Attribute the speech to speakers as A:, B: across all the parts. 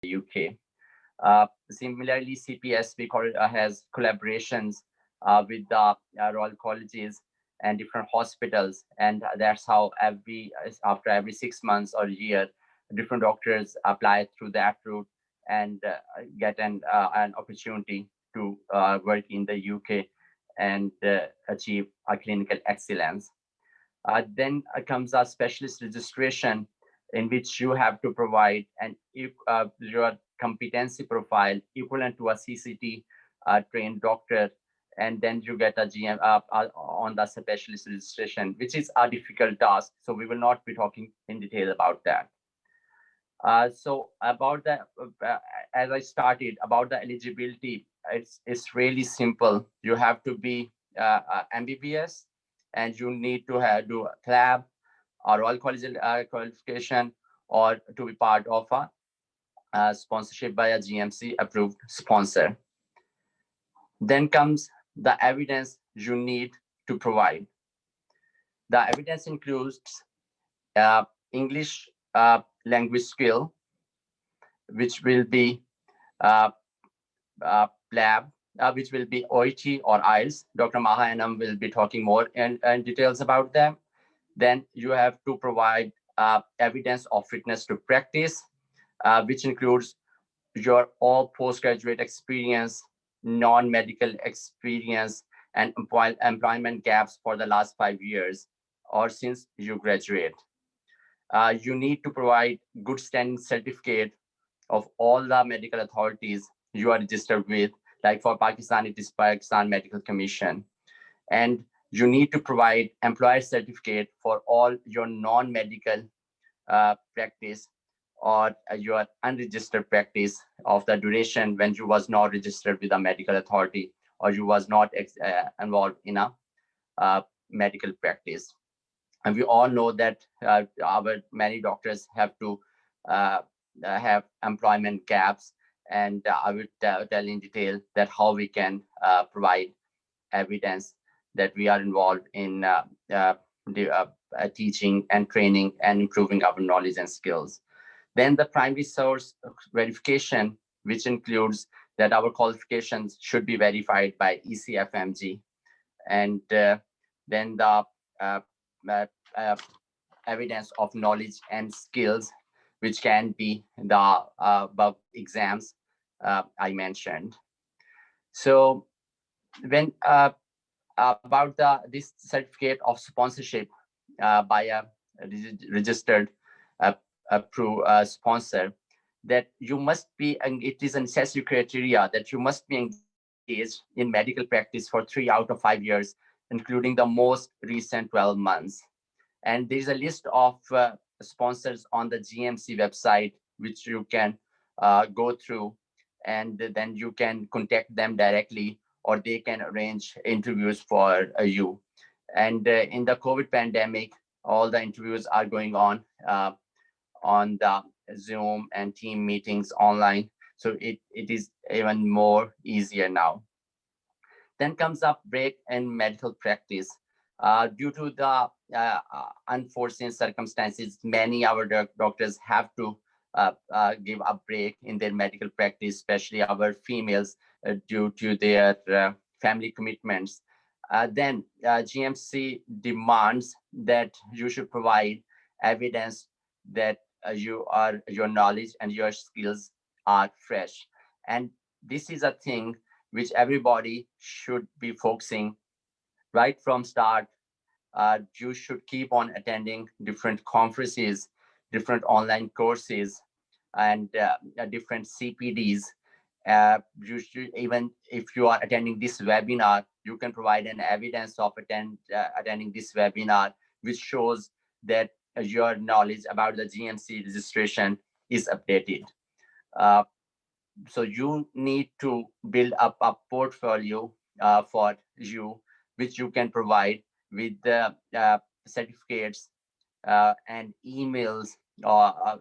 A: the UK. Similarly, CPSB has collaborations with the Royal Colleges and different hospitals, and that's how after every 6 months or a year, different doctors apply through that route and get an opportunity to work in the UK and achieve a clinical excellence. Then comes a specialist registration in which you have to provide your competency profile equivalent to a CCT trained doctor, and then you get a GM on the specialist registration, which is a difficult task. So we will not be talking in detail about that. So about the, as I started, about the eligibility, it's really simple. You have to be MBBS, and you need to do a CLAB or Royal College qualification, or to be part of a sponsorship by a GMC approved sponsor. Then comes the evidence you need to provide. The evidence includes English language skill, which will be lab, which will be OIT or IELTS. Dr. Maha Anam will be talking more in details about them. Then you have to provide evidence of fitness to practice, which includes your all postgraduate experience, non-medical experience, and employment gaps for the last 5 years or since you graduate. You need to provide good standing certificate of all the medical authorities you are registered with, like for Pakistani, it is Pakistan Medical Commission. And you need to provide employer certificate for all your non-medical practice or your unregistered practice of the duration when you was not registered with a medical authority or you was not involved in a medical practice. And we all know that our many doctors have to have employment gaps, and I will tell in detail that how we can provide evidence that we are involved in teaching and training and improving our knowledge and skills. Then the primary source verification, which includes that our qualifications should be verified by ECFMG. And then the evidence of knowledge and skills, which can be the above exams I mentioned. So when about this certificate of sponsorship by a registered approved sponsor, that you must be, and it is a necessary criteria that you must be engaged in medical practice for 3 out of 5 years, including the most recent 12 months. And there's a list of sponsors on the GMC website, which you can go through, and then you can contact them directly, or they can arrange interviews for you. And in the COVID pandemic, all the interviews are going on the Zoom and team meetings online. So it is even more easier now. Then comes up break in medical practice. Due to the unforeseen circumstances, many our doctors have to give a break in their medical practice, especially our females, due to their family commitments. Then GMC demands that you should provide evidence that your knowledge and your skills are fresh. And this is a thing which everybody should be focusing right from start. You should keep on attending different conferences, different online courses, and different CPDs. You should, even if you are attending this webinar, you can provide an evidence of attending this webinar, which shows that your knowledge about the GMC registration is updated. So you need to build up a portfolio for you, which you can provide with the certificates and emails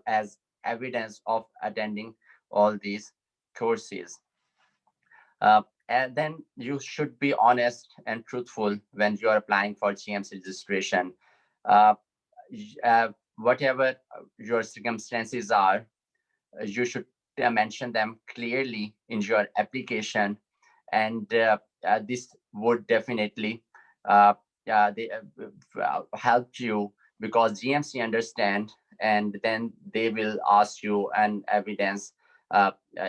A: as evidence of attending all these courses. And then you should be honest and truthful when you are applying for GMC registration. Whatever your circumstances are, you should mention them clearly in your application, and this would definitely uh, they, help you, because GMC understand, and then they will ask you an evidence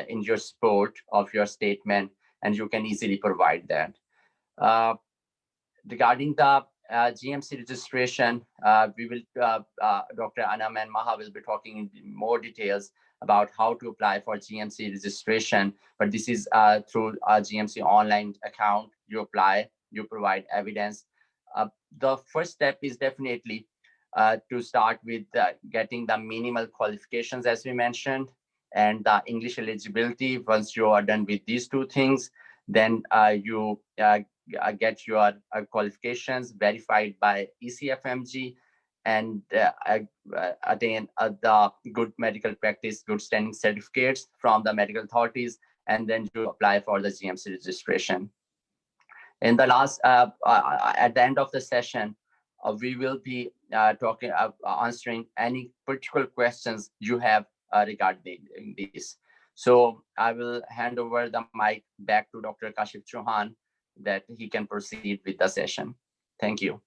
A: in your support of your statement, and you can easily provide that. Uh, Regarding the GMC registration, we will Dr. Anam and Maha will be talking in more details about how to apply for GMC registration. But this is through a GMC online account. You apply, you provide evidence. The first step is definitely to start with getting the minimal qualifications, as we mentioned, and the English eligibility. Once you are done with these two things, then you get your qualifications verified by ECFMG, and attain the good medical practice, good standing certificates from the medical authorities, and then you apply for the GMC registration. In the last, at the end of the session, we will be talking, answering any particular questions you have regarding this. So I will hand over the mic back to Dr. Kashif Chauhan, that he can proceed with the session. Thank you.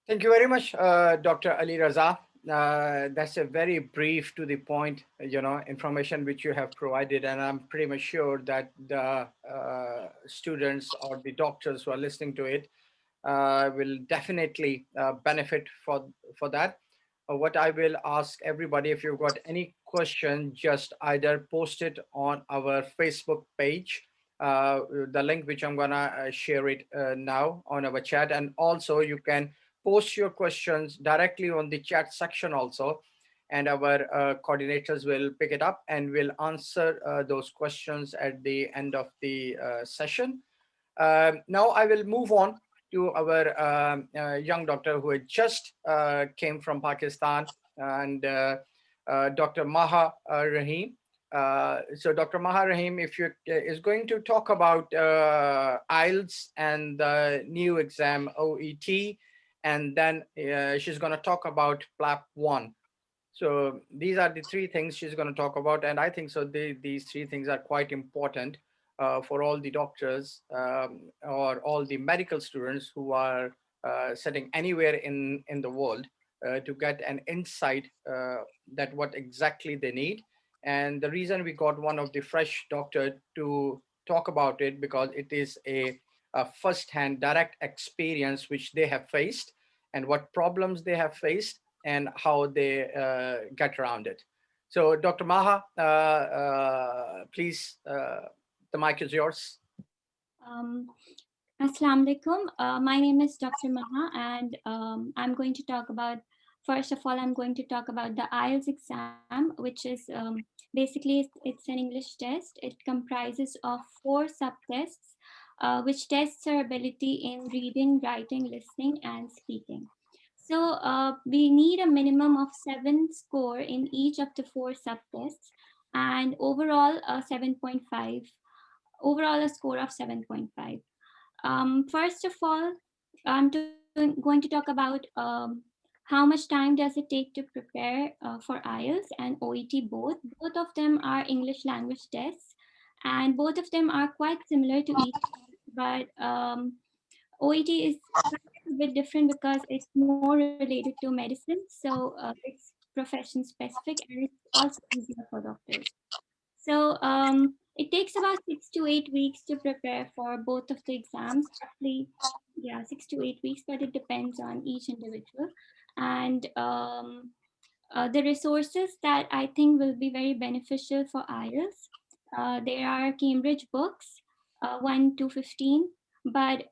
B: Thank you very much, Dr. Ali Raza. That's a very brief to the point, information which you have provided, and I'm pretty much sure that the students or the doctors who are listening to it will definitely benefit for that. What I will ask everybody, if you've got any question, just either post it on our Facebook page, the link which I'm gonna share it now on our chat, and also you can post your questions directly on the chat section also, and our coordinators will pick it up and will answer those questions at the end of the session. Now I will move on to our young doctor who had just came from Pakistan, and Dr. Maha Rahim. So Dr. Maha Rahim, if you is going to talk about IELTS and the new exam OET, and then she's going to talk about PLAP 1. So these are the three things she's going to talk about, and I think so. These three things are quite important for all the doctors or all the medical students who are sitting anywhere in the world to get an insight that what exactly they need. And the reason we got one of the fresh doctor to talk about it, because it is a first-hand direct experience which they have faced, and what problems they have faced, and how they get around it. So, Dr. Maha, please, the mic is yours.
C: Um, Assalamu alaikum. My name is Dr. Maha, and I'm going to talk about, first of all, I'm going to talk about the IELTS exam, which is basically it's an English test. It comprises of 4 subtests, which tests our ability in reading, writing, listening, and speaking. So we need a minimum of 7 score in each of the 4 subtests, and overall 7.5. Overall, a score of 7.5. First of all, going to talk about how much time does it take to prepare for IELTS and OET both. Both of them are English language tests, and both of them are quite similar to each other, but OET is a bit different because it's more related to medicine, so it's profession specific, and it's also easier for doctors. So it takes about 6 to 8 weeks to prepare for both of the exams. Roughly, yeah, 6 to 8 weeks, but it depends on each individual. And the resources that I think will be very beneficial for IELTS, there are Cambridge books, 1 to 15, but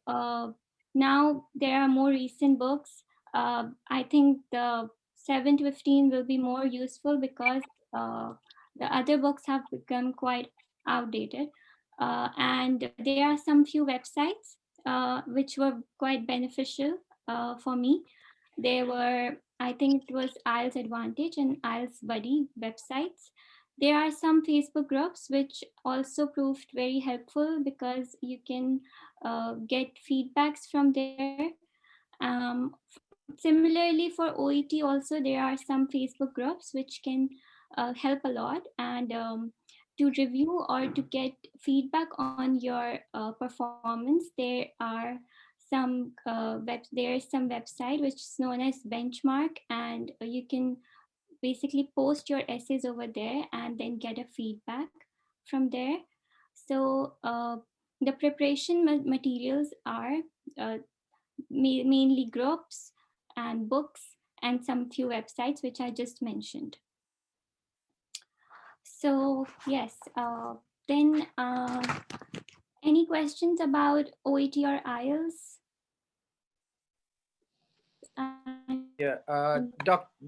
C: now there are more recent books. I think the 7 to 15 will be more useful because the other books have become quite outdated. And there are some few websites which were quite beneficial for me. There were, I think it was IELTS Advantage and IELTS Buddy websites. There are some Facebook groups which also proved very helpful because you can get feedbacks from there. Similarly, for OET also, there are some Facebook groups which can help a lot. And to review or to get feedback on your performance, there is some website which is known as Benchmark, and you can basically post your essays over there and then get a feedback from there. So the preparation materials are uh, mainly groups and books and some few websites which I just mentioned. So yes, then any questions about OET or IELTS?
B: Yeah,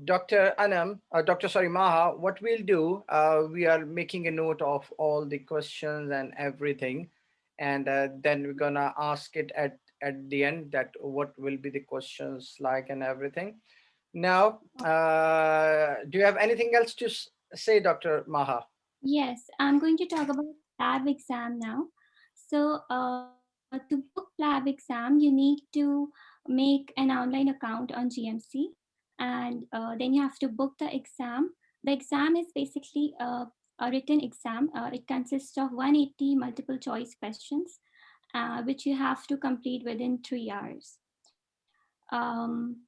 B: Dr. Anam, sorry, Maha, what we'll do, we are making a note of all the questions and everything, and then we're gonna ask it at the end that what will be the questions like and everything. Now, do you have anything else to say, Dr. Maha?
C: Yes, I'm going to talk about lab exam now. So to book lab exam, you need to make an online account on GMC, and then you have to book the exam. The exam is basically a written exam. It consists of 180 multiple choice questions, which you have to complete within 3 hours. Um,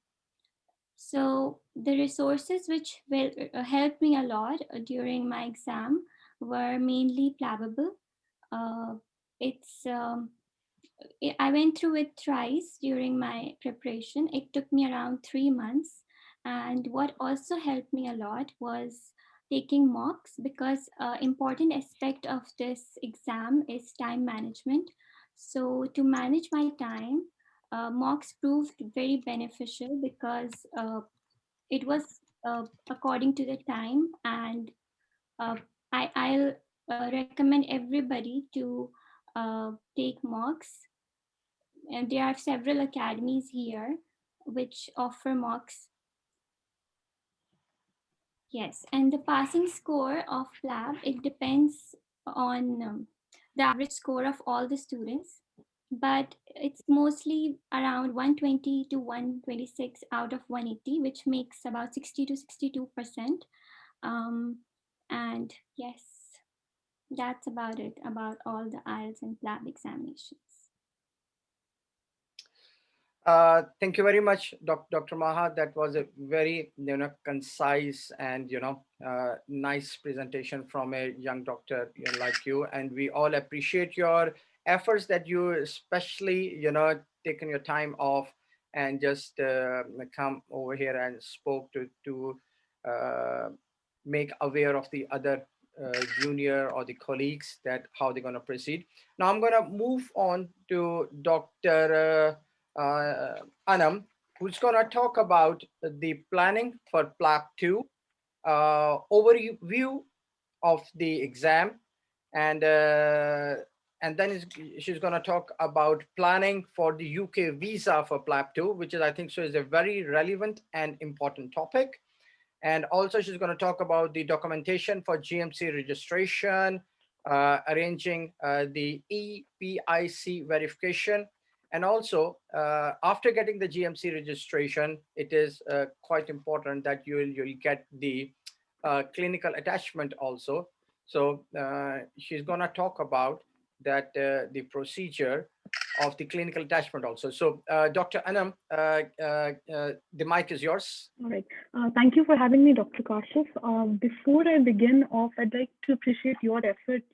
C: so the resources which will help me a lot during my exam were mainly Plavable. Uh, it's I went through it thrice during my preparation. It took me around 3 months. And what also helped me a lot was taking mocks, because important aspect of this exam is time management. So to manage my time, mocks proved very beneficial, because it was according to the time. And uh, I'll recommend everybody to take mocks, and there are several academies here which offer mocks. Yes, and the passing score of lab, it depends on the average score of all the students, but it's mostly around 120 to 126 out of 180, which makes about 60 to 62%. Um, and yes, that's about it about all the IELTS and lab examinations.
B: Thank you very much, Dr. Maha. That was a very concise and nice presentation from a young doctor like you, and we all appreciate your efforts that you especially taken your time off and just come over here and spoke to uh, make aware of the other junior or the colleagues that how they're going to proceed. Now I'm going to move on to Dr. Anam, who's going to talk about the planning for PLAB 2, overview of the exam, and then she's going to talk about planning for the UK visa for PLAB 2, which is, I think, so is a very relevant and important topic. And also she's going to talk about the documentation for GMC registration, arranging the EPIC verification. And also, after getting the GMC registration, it is quite important that you'll get the clinical attachment also. So she's going to talk about that the procedure of the clinical attachment also. So Dr. Anam, the mic is yours.
D: All right. Thank you for having me, Dr. Kashif. Before I begin off, I'd like to appreciate your efforts,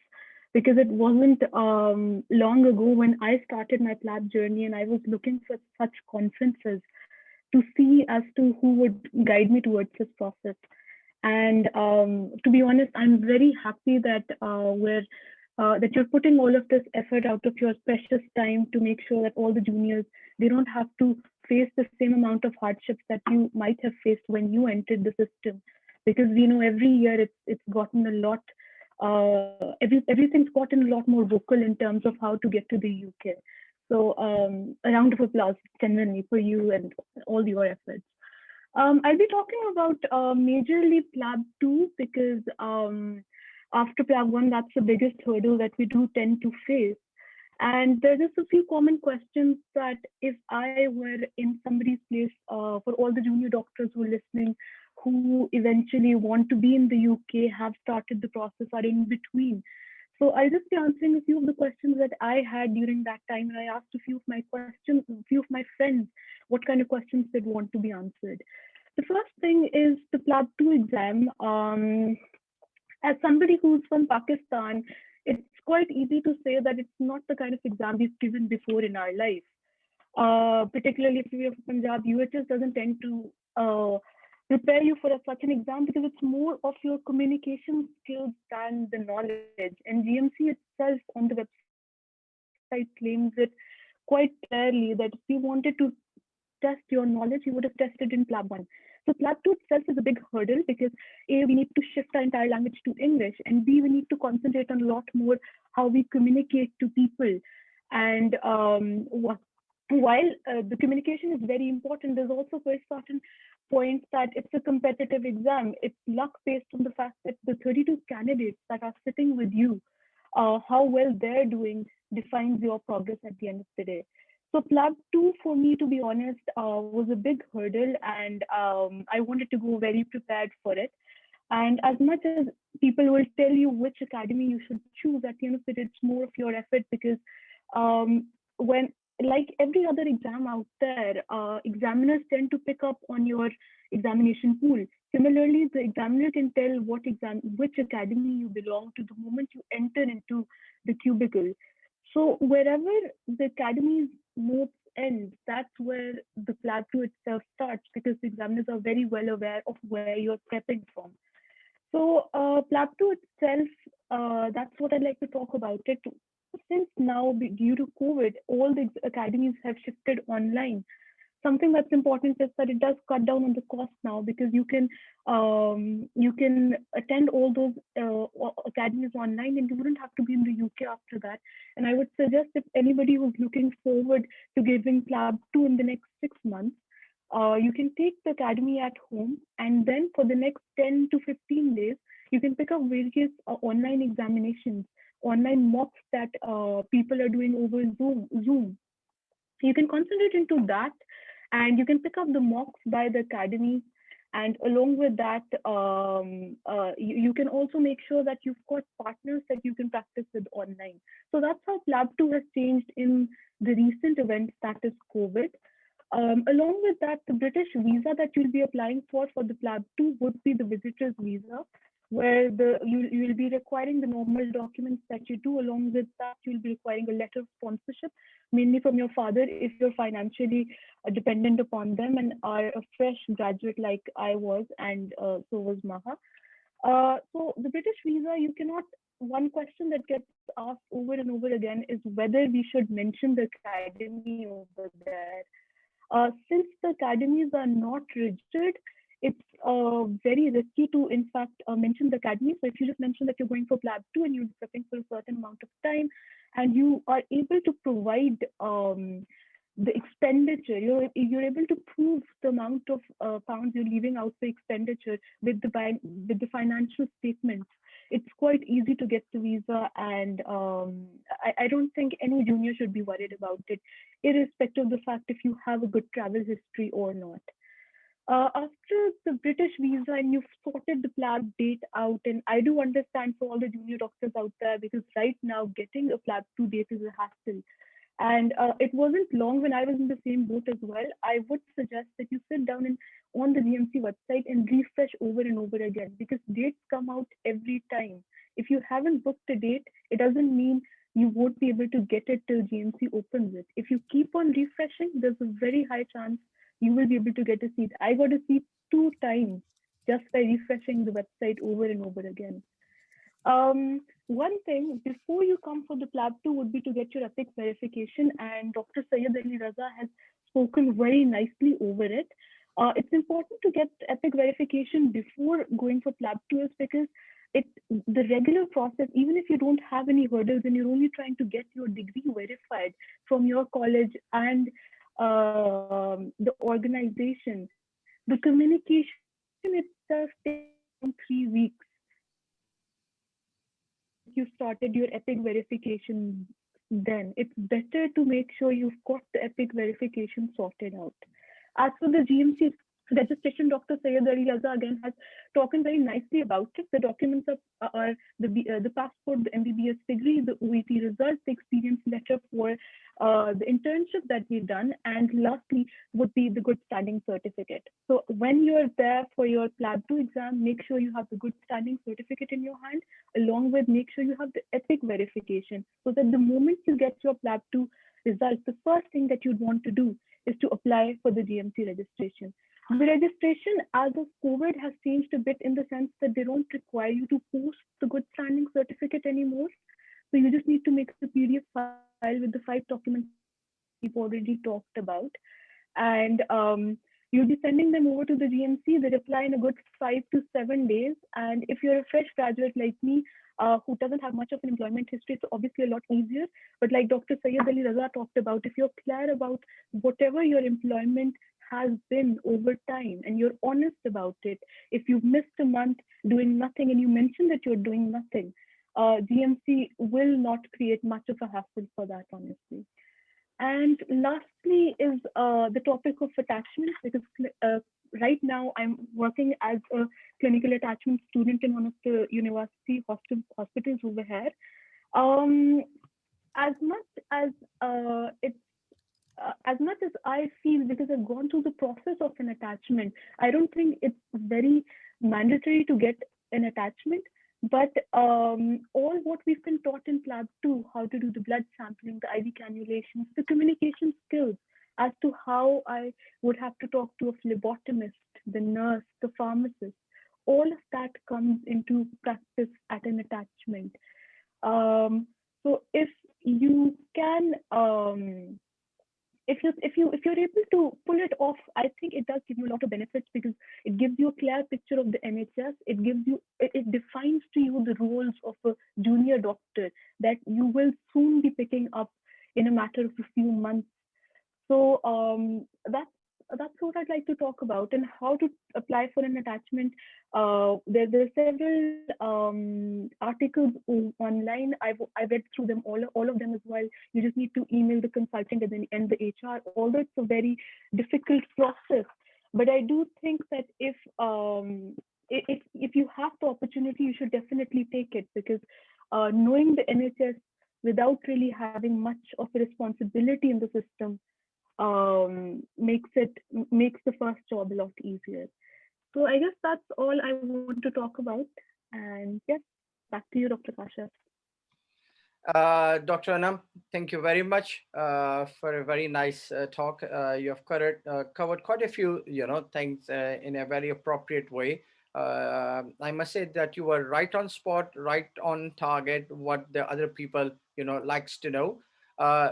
D: because it wasn't long ago when I started my PLAB journey and I was looking for such conferences to see as to who would guide me towards this process. And to be honest, I'm very happy that that you're putting all of this effort out of your precious time to make sure that all the juniors, they don't have to face the same amount of hardships that you might have faced when you entered the system. Because we know every year it's gotten a lot, everything's gotten a lot more vocal in terms of how to get to the UK. So a round of applause genuinely for you and all your efforts. I'll be talking about majorly PLAB 2, because after PLAB 1, that's the biggest hurdle that we do tend to face. And there are just a few common questions that if I were in somebody's place, for all the junior doctors who are listening, who eventually want to be in the UK, have started the process, are in between. So I'll just be answering a few of the questions that I had during that time. And I asked a few of my questions, a few of my friends, what kind of questions they'd want to be answered. The first thing is the PLAB 2 exam. As somebody who's from Pakistan, it's quite easy to say that it's not the kind of exam we've given before in our life. Particularly if you're from Punjab, UHS doesn't tend to prepare you for such an exam because it's more of your communication skills than the knowledge. And GMC itself on the website claims it quite clearly that if you wanted to test your knowledge, you would have tested in PLAB 1. So PLAB 2 itself is a big hurdle because A, we need to shift our entire language to English, and B, we need to concentrate on a lot more how we communicate to people. And while the communication is very important, there's also very certain points that it's a competitive exam. It's luck based on the fact that the 32 candidates that are sitting with you, how well they're doing defines your progress at the end of the day. So PLAB 2, for me, to be honest, was a big hurdle, and I wanted to go very prepared for it. And as much as people will tell you which academy you should choose, at the end of the day, it's more of your effort because when, like every other exam out there, examiners tend to pick up on your examination pool. Similarly, the examiner can tell which academy you belong to the moment you enter into the cubicle. So wherever the academy's notes end, that's where the PLAB 2 itself starts because the examiners are very well aware of where you're prepping from. So PLAB 2 itself, that's what I'd like to talk about it. Since now, due to COVID, all the academies have shifted online. Something that's important is that it does cut down on the cost now because you can attend all those academies online and you wouldn't have to be in the UK after that. And I would suggest if anybody who's looking forward to giving PLAB 2 in the next 6 months, you can take the academy at home, and then for the next 10 to 15 days, you can pick up various online examinations, online mocks that people are doing over Zoom. You can concentrate into that, and you can pick up the mocks by the academy. And along with that, you can also make sure that you've got partners that you can practice with online. So that's how PLAB 2 has changed in the recent events, that is COVID. Along with that, the British visa that you'll be applying for the PLAB 2 would be the visitor's visa, where you'll be requiring the normal documents that you do. Along with that, you'll be requiring a letter of sponsorship, mainly from your father if you're financially dependent upon them and are a fresh graduate like I was, and so was Maha. So the British visa, one question that gets asked over and over again is whether we should mention the academy over there. Since the academies are not registered, it's very risky to, in fact, mention the academy. So if you just mention that you're going for PLAB 2 and you're prepping for a certain amount of time, and you are able to provide the expenditure, you're able to prove the amount of pounds you're leaving out for expenditure with the financial statements, it's quite easy to get the visa, and I don't think any junior should be worried about it, irrespective of the fact if you have a good travel history or not. After the British visa and you've sorted the PLAB date out, and I do understand for all the junior doctors out there, because right now getting a PLAB 2 date is a hassle. And it wasn't long when I was in the same boat as well. I would suggest that you sit down and on the GMC website and refresh over and over again, because dates come out every time. If you haven't booked a date, it doesn't mean you won't be able to get it till GMC opens it. If you keep on refreshing, there's a very high chance you will be able to get a seat. I got a seat 2 times just by refreshing the website over and over again. One thing before you come for the PLAB 2 would be to get your EPIC verification, and Dr. Syed Ali Raza has spoken very nicely over it. It's important to get EPIC verification before going for PLAB 2 is because the regular process, even if you don't have any hurdles and you're only trying to get your degree verified from your college and the organization, the communication itself takes around 3 weeks. You started your EPIC verification then. It's better to make sure you've got the EPIC verification sorted out. As for the GMC registration, Dr. Sayed Ali Raza again has talked very nicely about it. The documents are the passport, the MBBS degree, the OET results, the experience letter for the internship that we've done, and lastly would be the good standing certificate. So when you're there for your PLAB 2 exam, make sure you have the good standing certificate in your hand, along with make sure you have the ethic verification, so that the moment you get your PLAB 2 results, the first thing that you'd want to do is to apply for the GMC registration. The registration as of COVID has changed a bit in the sense that they don't require you to post the good standing certificate anymore. So you just need to make a PDF file with the 5 documents we've already talked about. And you'll be sending them over to the GMC. They reply in a good 5 to 7 days. And if you're a fresh graduate like me, who doesn't have much of an employment history, it's obviously a lot easier. But like Dr. Sayed Ali Raza talked about, if you're clear about whatever your employment has been over time and you're honest about it, if you've missed a month doing nothing and you mention that you're doing nothing, GMC will not create much of a hassle for that, honestly. And lastly is the topic of attachments, because right now I'm working as a clinical attachment student in one of the university hospitals over here. As much as as much as I feel, because I've gone through the process of an attachment, I don't think it's very mandatory to get an attachment. But all what we've been taught in PLAB 2, how to do the blood sampling, the IV cannulations, the communication skills, as to how I would have to talk to a phlebotomist, the nurse, the pharmacist, all of that comes into practice at an attachment. So if you can, if you're able to pull it off, I think it does give you a lot of benefits, because it gives you a clear picture of the NHS. It defines to you the roles of a junior doctor that you will soon be picking up in a matter of a few months. So that's what I'd like to talk about, and how to apply for an attachment. There are several articles online. I read through them, all of them as well. You just need to email the consultant and the HR. Although it's a very difficult process, but I do think that if you have the opportunity, you should definitely take it, because knowing the NHS without really having much of a responsibility in the system makes the first job a lot easier. So I guess that's all I want to talk about. And yes, back to you, Dr. Kashyap.
B: Dr. Anam, thank you very much for a very nice talk. You have covered quite a few things in a very appropriate way. I must say that you were right on spot, right on target, what the other people likes to know,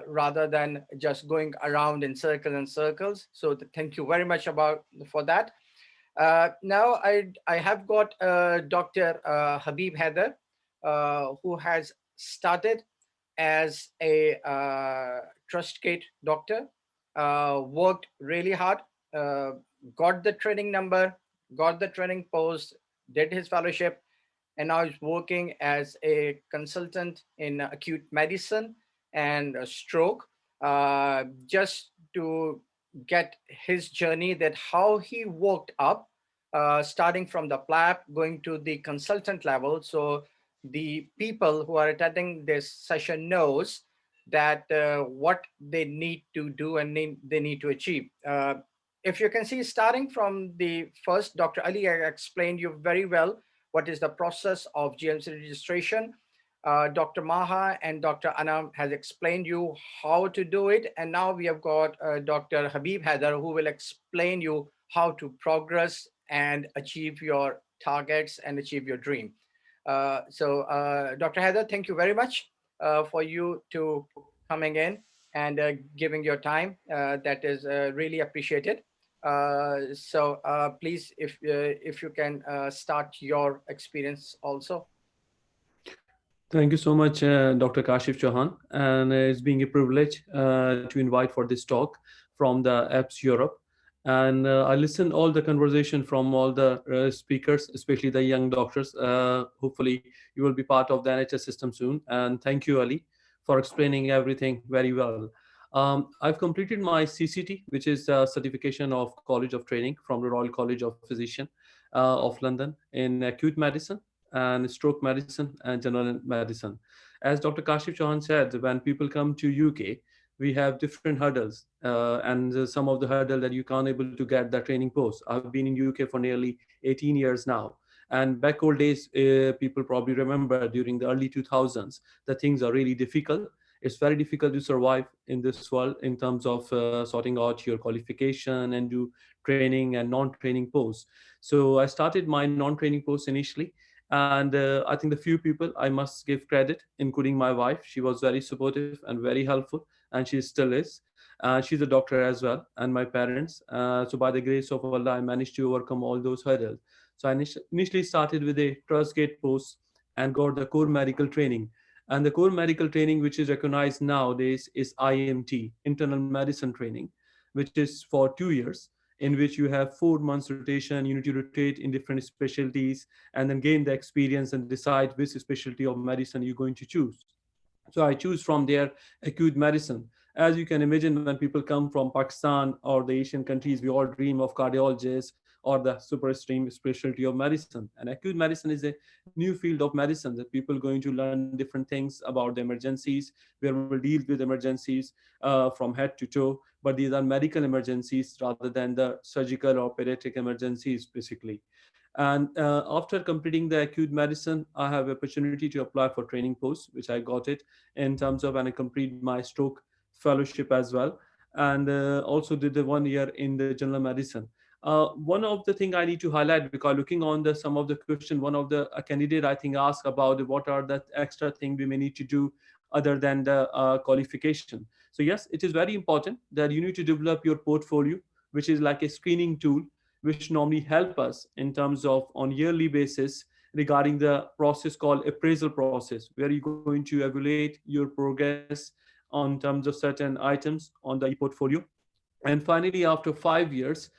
B: rather than just going around in circles and circles. So thank you very much for that. Now I have got Dr. Habib Haider, who has started as a trust gate doctor, worked really hard, got the training number, got the training post, did his fellowship, and now he's working as a consultant in acute medicine and stroke, just to get his journey, that how he worked up, starting from the PLAB, going to the consultant level. So the people who are attending this session knows that what they need to do and they need to achieve. If you can see, starting from the first, Dr. Ali explained you very well what is the process of GMC registration. Dr. Maha and Dr. Anam has explained you how to do it. And now we have got Dr. Habib Haider, who will explain you how to progress and achieve your targets and achieve your dream. So Dr. Haider, thank you very much for you to coming in and giving your time. That is really appreciated. So please, if you can start your experience also.
E: Thank you so much, Dr. Kashif Chauhan. And it's being a privilege to invite for this talk from the apps Europe. And I listened all the conversation from all the speakers, especially the young doctors. Hopefully you will be part of the NHS system soon. And thank you, Ali, for explaining everything very well. I've completed my CCT, which is the certification of College of Training from the Royal College of Physician of London in acute medicine and stroke medicine and general medicine. As Dr. Kashif Chauhan said, when people come to UK, we have different hurdles, and some of the hurdle that you can't able to get the training post. I've been in UK for nearly 18 years now, and back old days, people probably remember during the early 2000s, the things are really difficult. It's very difficult to survive in this world in terms of sorting out your qualification and do training and non-training posts. So I started my non-training post initially, and I think the few people I must give credit, including my wife. She was very supportive and very helpful, and she still is. She's a doctor as well, and my parents. So by the grace of Allah, I managed to overcome all those hurdles. So I initially started with a trust gate post and got the core medical training. And the core medical training, which is recognized nowadays, is IMT, internal medicine training, which is for 2 years, in which you have 4 months rotation. You need to rotate in different specialties and then gain the experience and decide which specialty of medicine you're going to choose. So I choose from there acute medicine. As you can imagine, when people come from Pakistan or the Asian countries, we all dream of cardiologists or the super extreme specialty of medicine. And acute medicine is a new field of medicine that people are going to learn different things about the emergencies, where we'll deal with emergencies from head to toe. But these are medical emergencies rather than the surgical or pediatric emergencies, basically. And after completing the acute medicine, I have opportunity to apply for training posts, which I got it in terms of, and I complete my stroke fellowship as well. And also did the 1 year in the general medicine. One of the thing I need to highlight, because looking on the some of the question, one of the candidate I think asked about what are the extra thing we may need to do other than the qualification. So yes, it is very important that you need to develop your portfolio, which is like a screening tool, which normally help us in terms of on yearly basis regarding the process called appraisal process, where you're going to evaluate your progress on terms of certain items on the e-portfolio. And finally, after 5 years,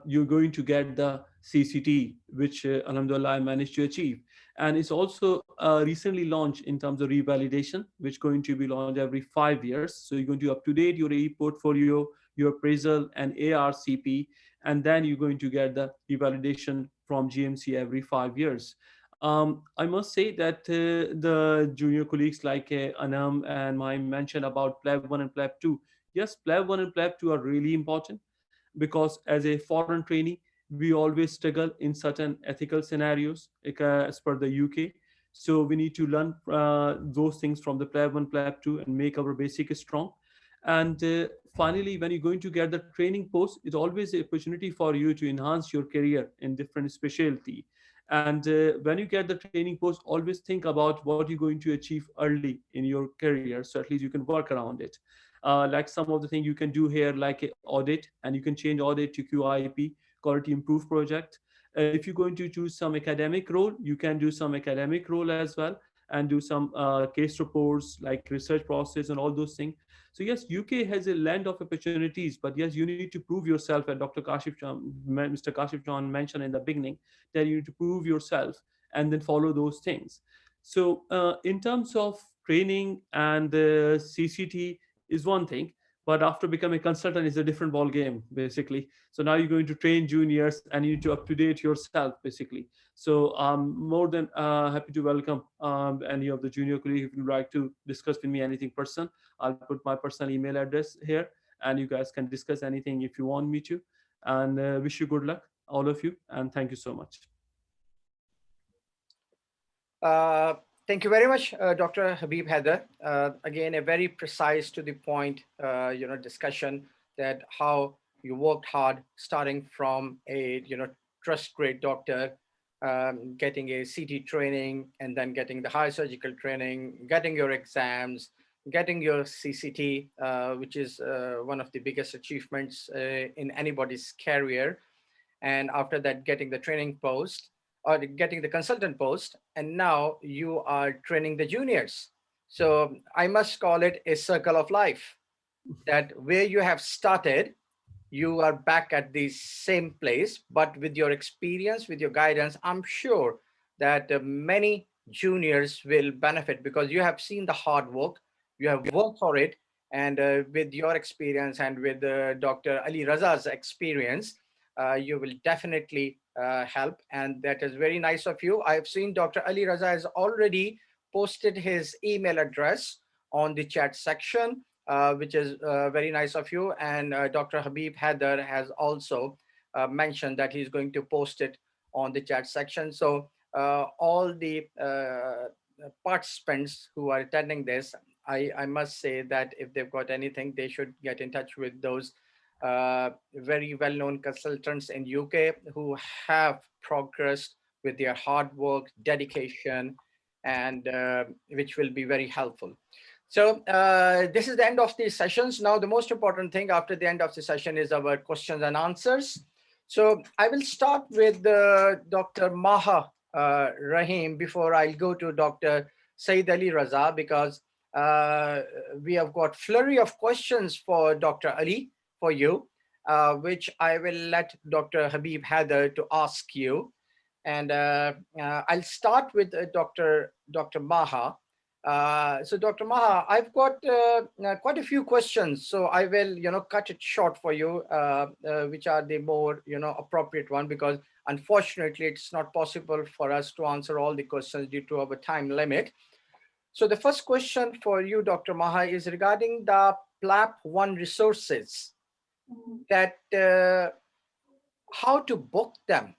E: you're going to get the CCT, which Alhamdulillah I managed to achieve. And it's also recently launched in terms of revalidation, which going to be launched every 5 years. So you're going to up to date your e-portfolio, your appraisal and ARCP, and then you're going to get the revalidation from GMC every 5 years. I must say that the junior colleagues like Anam and my mentioned about PLAB 1 and PLAB 2. Yes, PLAB 1 and PLAB 2 are really important, because as a foreign trainee, we always struggle in certain ethical scenarios as per the UK. So we need to learn those things from the PLAB 1, PLAB 2 and make our basic strong. And finally, when you're going to get the training post, it's always an opportunity for you to enhance your career in different specialty. And when you get the training post, always think about what you're going to achieve early in your career, so at least you can work around it. Like some of the things you can do here, like a audit, and you can change audit to QIP, quality improve project. If you're going to choose some academic role, you can do some academic role as well, and do some case reports like research process and all those things. So yes, UK has a land of opportunities, but yes, you need to prove yourself. And Mr. Kashif John mentioned in the beginning that you need to prove yourself and then follow those things. So in terms of training and the CCT is one thing, but after becoming a consultant is a different ball game, basically. So now you're going to train juniors and you need to up to date yourself, basically. So I'm more than happy to welcome any of the junior colleagues if you'd like to discuss with me anything person. I'll put my personal email address here, and you guys can discuss anything if you want me to. And wish you good luck, all of you, and thank you so much.
B: Uh, Thank you very much, Dr. Habib Haider. Again, a very precise to the point, discussion that how you worked hard, starting from a, trust grade doctor, getting a CT training, and then getting the high surgical training, getting your exams, getting your CCT, which is one of the biggest achievements in anybody's career. And after that, getting the training post or getting the consultant post, and now you are training the juniors. So I must call it a circle of life, that where you have started, you are back at the same place, but with your experience, with your guidance, I'm sure that many juniors will benefit, because you have seen the hard work, you have worked for it, And with your experience and with Dr. Ali Raza's experience, you will definitely help. And that is very nice of you. I've seen Dr. Ali Raza has already posted his email address on the chat section, which is very nice of you. And Dr. Habib Haider has also mentioned that he's going to post it on the chat section. So all the participants who are attending this, I must say that if they've got anything, they should get in touch with those very well-known consultants in UK who have progressed with their hard work, dedication, and which will be very helpful. So this is the end of the sessions. Now, the most important thing after the end of the session is our questions and answers. So I will start with Dr. Maha Rahim before I'll go to Dr. Saeed Ali Raza, because we have got flurry of questions for Dr. Ali, for you, which I will let Dr. Habib Haider to ask you. And I'll start with Dr. Maha. So Dr. Maha, I've got quite a few questions, so I will, cut it short for you, which are the more, appropriate one, because unfortunately it's not possible for us to answer all the questions due to our time limit. So the first question for you, Dr. Maha, is regarding the PLAP-1 resources, that how to book them.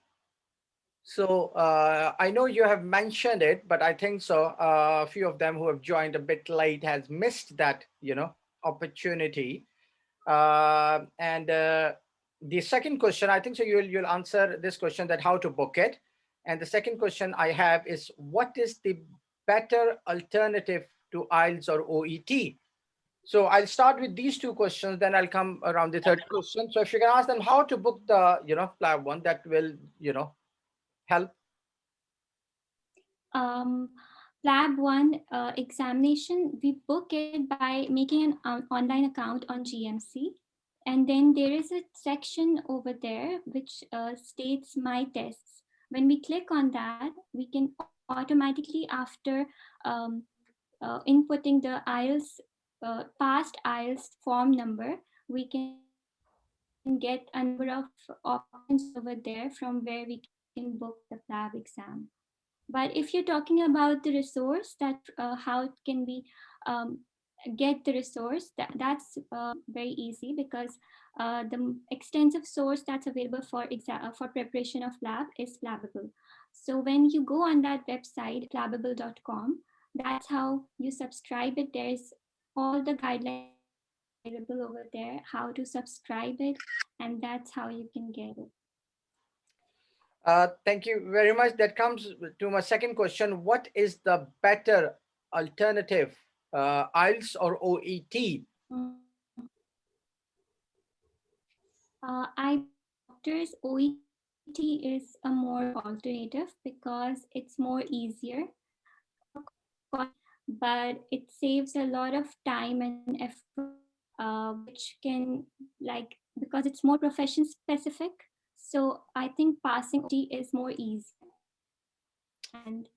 B: So I know you have mentioned it, but I think so a few of them who have joined a bit late has missed that, opportunity. And the second question, I think so you'll answer this question, that how to book it. And the second question I have is, what is the better alternative to IELTS or OET? So I'll start with these two questions, then I'll come around the third question. So if you can ask them how to book the, PLAB1, that will, help.
C: Lab 1 examination, we book it by making an online account on GMC. And then there is a section over there which states my tests. When we click on that, we can automatically, after inputting the IELTS, past IELTS form number, we can get a number of options over there from where we can book the PLAB exam. But if you're talking about the resource, that how can we get the resource, that's very easy, because the extensive source that's available for preparation of lab is Plabbable. So when you go on that website, plabbable.com, that's how you subscribe it. There's all the guidelines available over there, how to subscribe it, and that's how you can get it.
B: Thank you very much. That comes to my second question. What is the better alternative, IELTS or OET?
C: I believe, doctors, OET is a more alternative because it's more easier, more costly, but it saves a lot of time and effort, which can, like, because it's more profession specific. So I think passing OET is more easier, and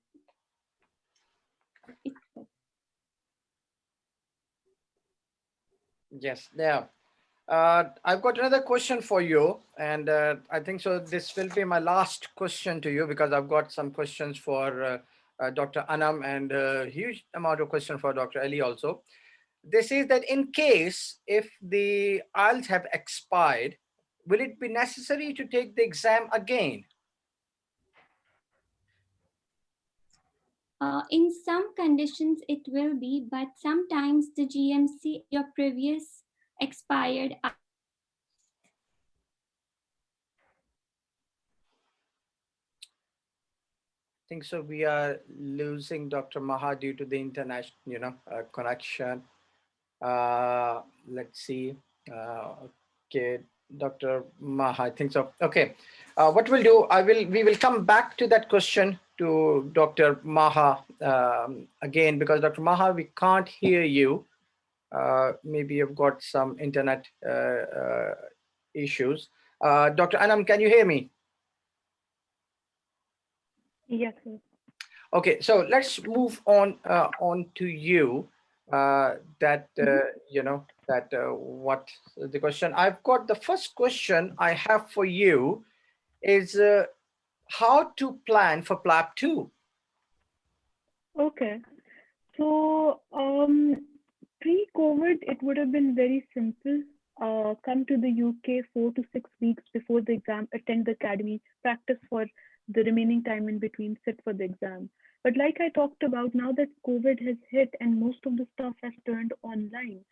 C: it's good.
B: Yes, yeah. I've got another question for you, and I think so this will be my last question to you, because I've got some questions for Dr. Anam, and a huge amount of questions for Dr. Ali also. This is that in case if the IELTS have expired, will it be necessary to take the exam again?
C: In some conditions it will be, but sometimes the GMC, your previous expired
B: I think so we are losing Dr. Maha due to the internet, connection. Let's see. Okay, Dr. Maha, I think so. Okay, what we'll do, we will come back to that question to Dr. Maha again, because Dr. Maha, we can't hear you. Maybe you've got some internet issues. Dr. Anam, can you hear me?
D: Yes, sir.
B: Okay, so let's move on to you. what the question. I've got the first question I have for you is how to plan for PLAB 2.
D: Okay. So pre-COVID, it would have been very simple. Come to the UK 4 to 6 weeks before the exam, attend the academy, practice for the remaining time in between, sit for the exam. But like I talked about, now that COVID has hit and most of the stuff has turned online,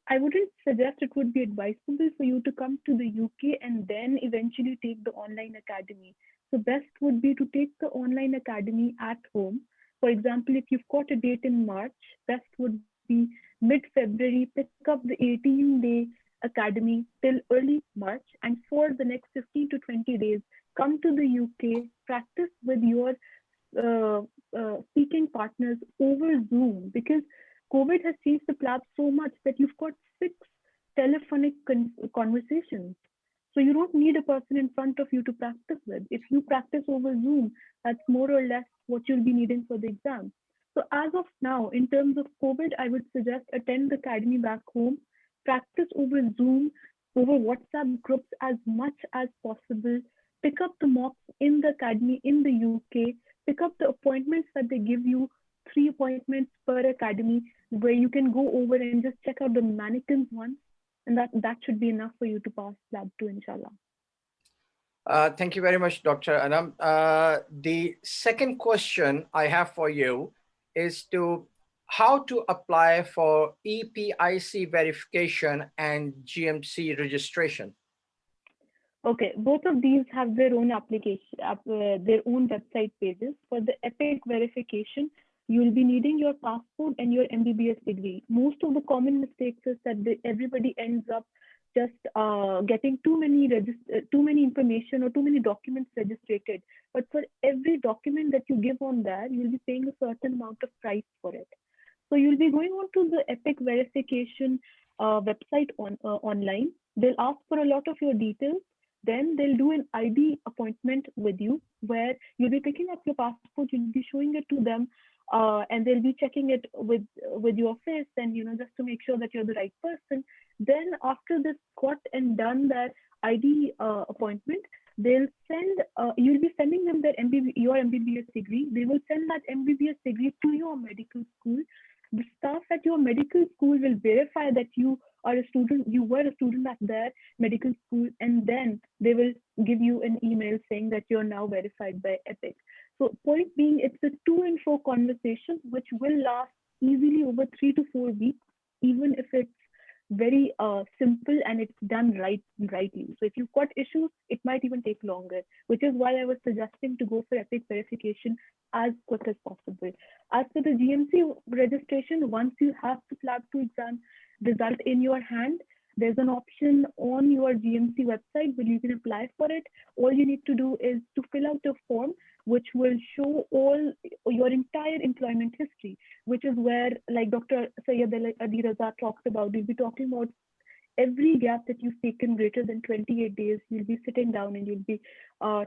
D: I wouldn't suggest it would be advisable for you to come to the UK and then eventually take the online academy. So best would be to take the online academy at home. For example, if you've got a date in March, best would be mid-February, pick up the 18-day academy till early March, and for the next 15 to 20 days, come to the UK, practice with your speaking partners over Zoom, because COVID has changed the PLAB so much that you've got 6 telephonic conversations. So you don't need a person in front of you to practice with. If you practice over Zoom, that's more or less what you'll be needing for the exam. So as of now, in terms of COVID, I would suggest attend the academy back home, practice over Zoom, over WhatsApp groups as much as possible, pick up the mocks in the academy in the UK, pick up the appointments that they give you, 3 appointments per academy, where you can go over and just check out the mannequins once, and that should be enough for you to pass lab 2, inshallah.
B: Thank you very much, Dr. Anam. The second question I have for you is how to apply for EPIC verification and GMC registration.
D: Okay, both of these have their own application, their own website pages. For the EPIC verification, you will be needing your passport and your MBBS degree. Most of the common mistakes is that everybody ends up just getting too many information or too many documents registered. But for every document that you give on there, you'll be paying a certain amount of price for it. So you'll be going on to the EPIC verification website online. They'll ask for a lot of your details. Then they'll do an ID appointment with you, where you'll be picking up your passport, you'll be showing it to them, and they'll be checking it with your face, and just to make sure that you're the right person. Then after this got and done that ID appointment, they'll send you'll be sending them your MBBS degree. They will send that MBBS degree to your medical school. The staff at your medical school will verify that you were a student at their medical school, and then they will give you an email saying that you're now verified by EPIC. So point being, it's a to and fro conversation which will last easily over 3 to 4 weeks, even if it's very simple and it's done rightly. So if you've got issues, it might even take longer, which is why I was suggesting to go for EPIC verification as quick as possible. As for the GMC registration, once you have the PLAB 2 exam result in your hand, there's an option on your GMC website where you can apply for it. All you need to do is to fill out a form which will show all your entire employment history, which is where, like Dr. Syed Ali Raza talked about, we'll be talking about every gap that you've taken greater than 28 days. You'll be sitting down and you'll be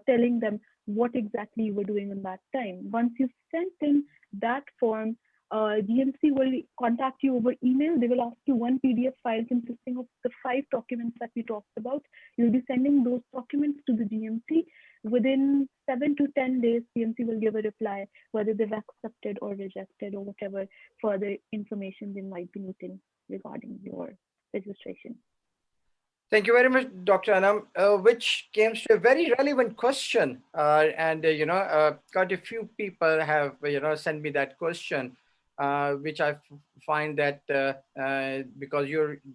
D: telling them what exactly you were doing in that time. Once you've sent in that form, GMC will contact you over email. They will ask you one PDF file consisting of the 5 documents that we talked about. You'll be sending those documents to the GMC. Within 7 to 10 days, GMC will give a reply whether they've accepted or rejected or whatever further information they might be needing regarding your registration.
B: Thank you very much, Dr. Anam, which came to a very relevant question. Quite a few people have, sent me that question, which I find that because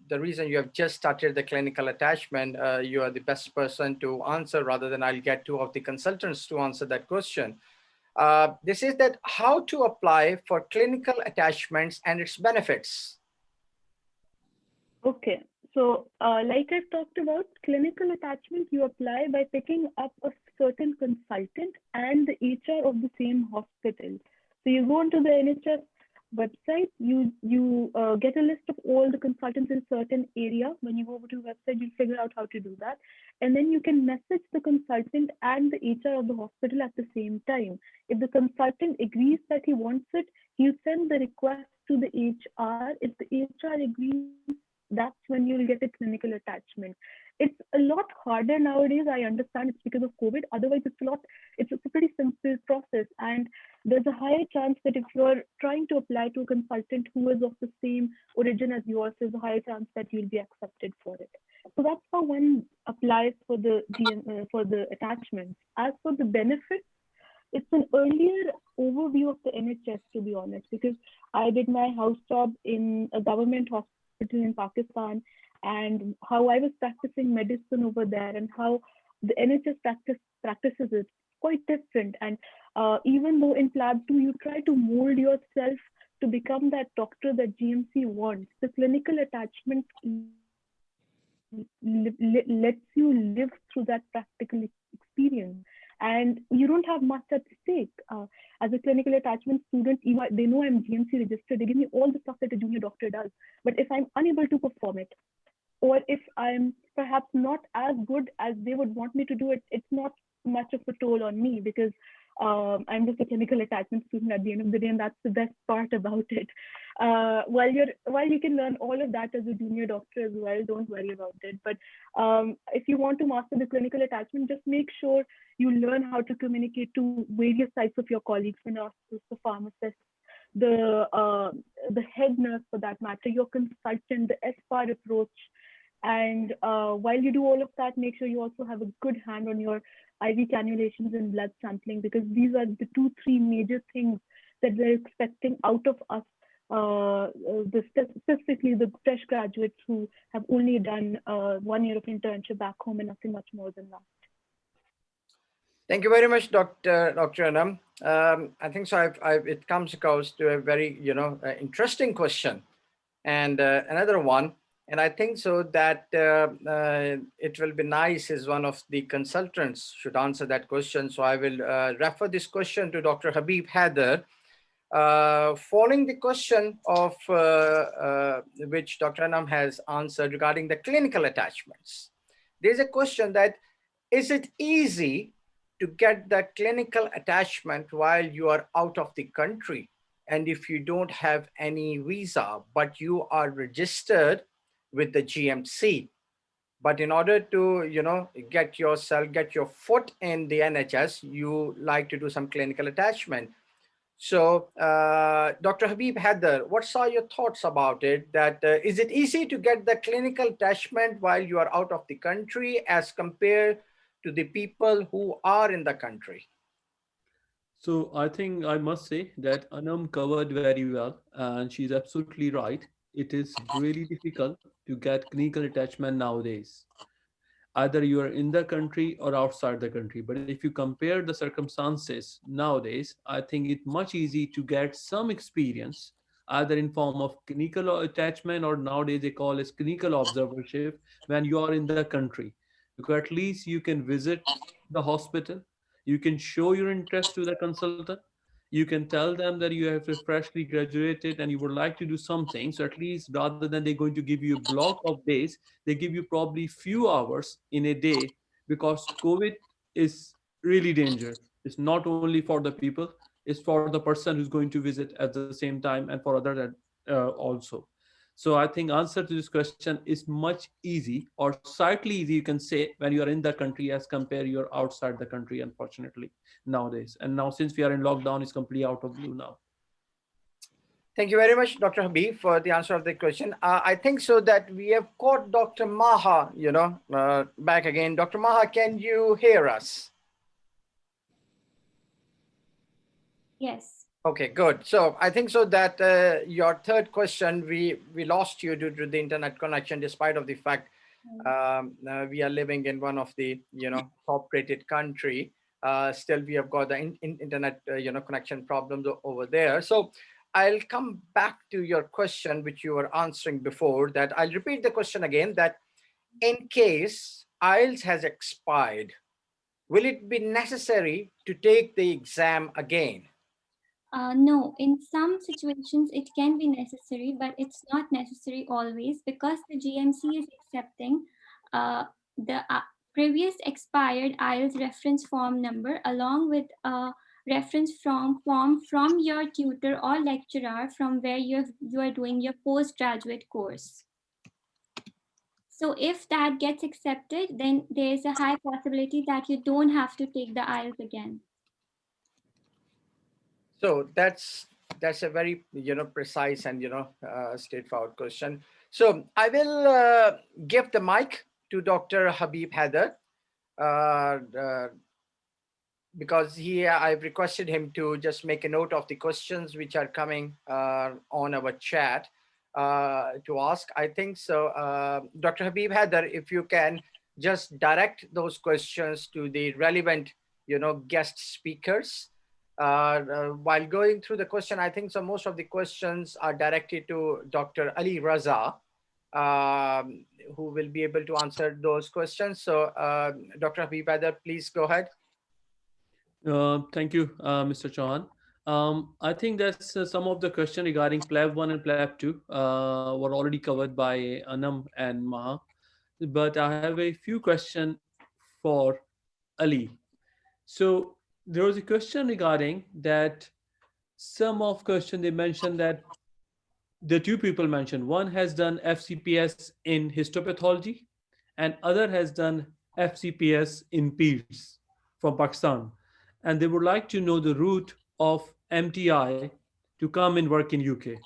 B: the reason you have just started the clinical attachment, you are the best person to answer, rather than I'll get 2 of the consultants to answer that question. This is that how to apply for clinical attachments and its benefits.
D: Okay. So like I've talked about, clinical attachment, you apply by picking up a certain consultant and the HR of the same hospital. So you go into the NHS website, you get a list of all the consultants in a certain area. When you go over to the website, you'll figure out how to do that. And then you can message the consultant and the HR of the hospital at the same time. If the consultant agrees that he wants it, he'll send the request to the HR. If the HR agrees, that's when you'll get a clinical attachment. It's a lot harder nowadays. I understand it's because of COVID. Otherwise, it's a pretty simple process. And there's a higher chance that if you're trying to apply to a consultant who is of the same origin as yours, there's a higher chance that you'll be accepted for it. So that's how one applies for the for the attachments. As for the benefits, it's an earlier overview of the NHS, to be honest, because I did my house job in a government hospital in Pakistan, and how I was practicing medicine over there, and how the NHS practices is quite different. And even though in PLAB 2 you try to mold yourself to become that doctor that GMC wants, the clinical attachment lets you live through that practical experience. And you don't have much at stake. As a clinical attachment student, even they know I'm GMC registered, they give me all the stuff that a junior doctor does. But if I'm unable to perform it, or if I'm perhaps not as good as they would want me to do it, it's not much of a toll on me, because I'm just a clinical attachment student at the end of the day, and that's the best part about it. While you can learn all of that as a junior doctor as well, don't worry about it. But if you want to master the clinical attachment, just make sure you learn how to communicate to various types of your colleagues, the nurses, the pharmacists, the head nurse for that matter, your consultant, the SPAR approach. And while you do all of that, make sure you also have a good hand on your IV cannulations and blood sampling, because these are the 2-3 major things that they're expecting out of us, specifically the fresh graduates who have only done 1 year of internship back home and nothing much more than that.
B: Thank you very much, Dr. Anam. I think so. It comes across to a very, interesting question, and another one. And I think so that it will be nice as one of the consultants should answer that question. So I will refer this question to Dr. Habib Haider. Following the question of which Dr. Anam has answered regarding the clinical attachments, there's a question that, is it easy to get the clinical attachment while you are out of the country? And if you don't have any visa, but you are registered with the GMC, but in order to get your foot in the NHS, you like to do some clinical attachment. So Dr. Habib Haider, what are your thoughts about it? That is it easy to get the clinical attachment while you are out of the country as compared to the people who are in the country?
E: So I think I must say that Anam covered very well, and she's absolutely right. It is really difficult to get clinical attachment nowadays. Either you are in the country or outside the country. But if you compare the circumstances nowadays, I think it's much easy to get some experience, either in form of clinical attachment, or nowadays they call it clinical observership, when you are in the country, because at least you can visit the hospital, you can show your interest to the consultant, you can tell them that you have freshly graduated and you would like to do something. So at least rather than they're going to give you a block of days, they give you probably few hours in a day, because COVID is really dangerous. It's not only for the people, it's for the person who's going to visit at the same time, and for others also. So I think answer to this question is much easy, or slightly easy you can say, when you are in the country as compare you're outside the country, unfortunately, nowadays. And now since we are in lockdown, it's completely out of blue now.
B: Thank you very much, Dr. Habib, for the answer of the question. I think so that we have got Dr. Maha, back again. Dr. Maha, can you hear us?
C: Yes.
B: Okay, good. So I think so that your third question, we lost you due to the internet connection, despite of the fact we are living in one of the top-rated country. Still, we have got the internet connection problems over there. So I'll come back to your question, which you were answering before. That I'll repeat the question again. That in case IELTS has expired, will it be necessary to take the exam again?
C: No, in some situations it can be necessary, but it's not necessary always because the GMC is accepting the previous expired IELTS reference form number along with a reference form from your tutor or lecturer from where you are doing your postgraduate course. So if that gets accepted, then there's a high possibility that you don't have to take the IELTS again.
B: So that's a very precise and straightforward question. So I will give the mic to Dr. Habib Haider, because I've requested him to just make a note of the questions which are coming on our chat to ask. I think so. Dr. Habib Haider, if you can just direct those questions to the relevant, guest speakers. While going through the question, I think so most of the questions are directed to Dr. Ali Raza, who will be able to answer those questions. So Dr. Habib Haider, please go ahead.
E: Thank you, Mr. Chauhan. I think that's some of the question regarding PLAB 1 and PLAB 2 were already covered by Anam and Maha. But I have a few questions for Ali. So there was a question regarding that some of question they mentioned that the two people mentioned, one has done FCPS in histopathology and other has done FCPS in PEDS from Pakistan. And they would like to know the route of MTI to come and work in UK.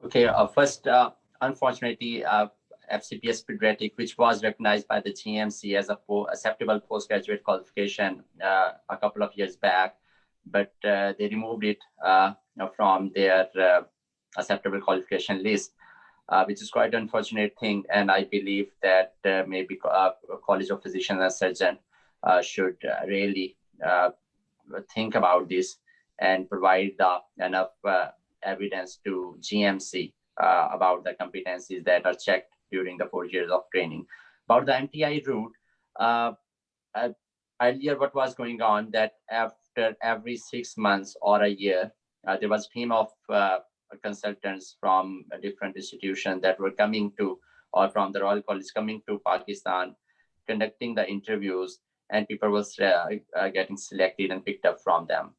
A: Okay, first, unfortunately, FCPS pediatric, which was recognized by the GMC as a acceptable postgraduate qualification a couple of years back, but they removed it from their acceptable qualification list, which is quite an unfortunate thing. And I believe that maybe College of Physicians and Surgeons should really think about this and provide enough evidence to GMC about the competencies that are checked during the 4 years of training. About the MTI route, earlier what was going on that after every 6 months or a year, there was a team of consultants from a different institution that were coming to, or from the Royal College coming to Pakistan, conducting the interviews, and people was getting selected and picked up from them.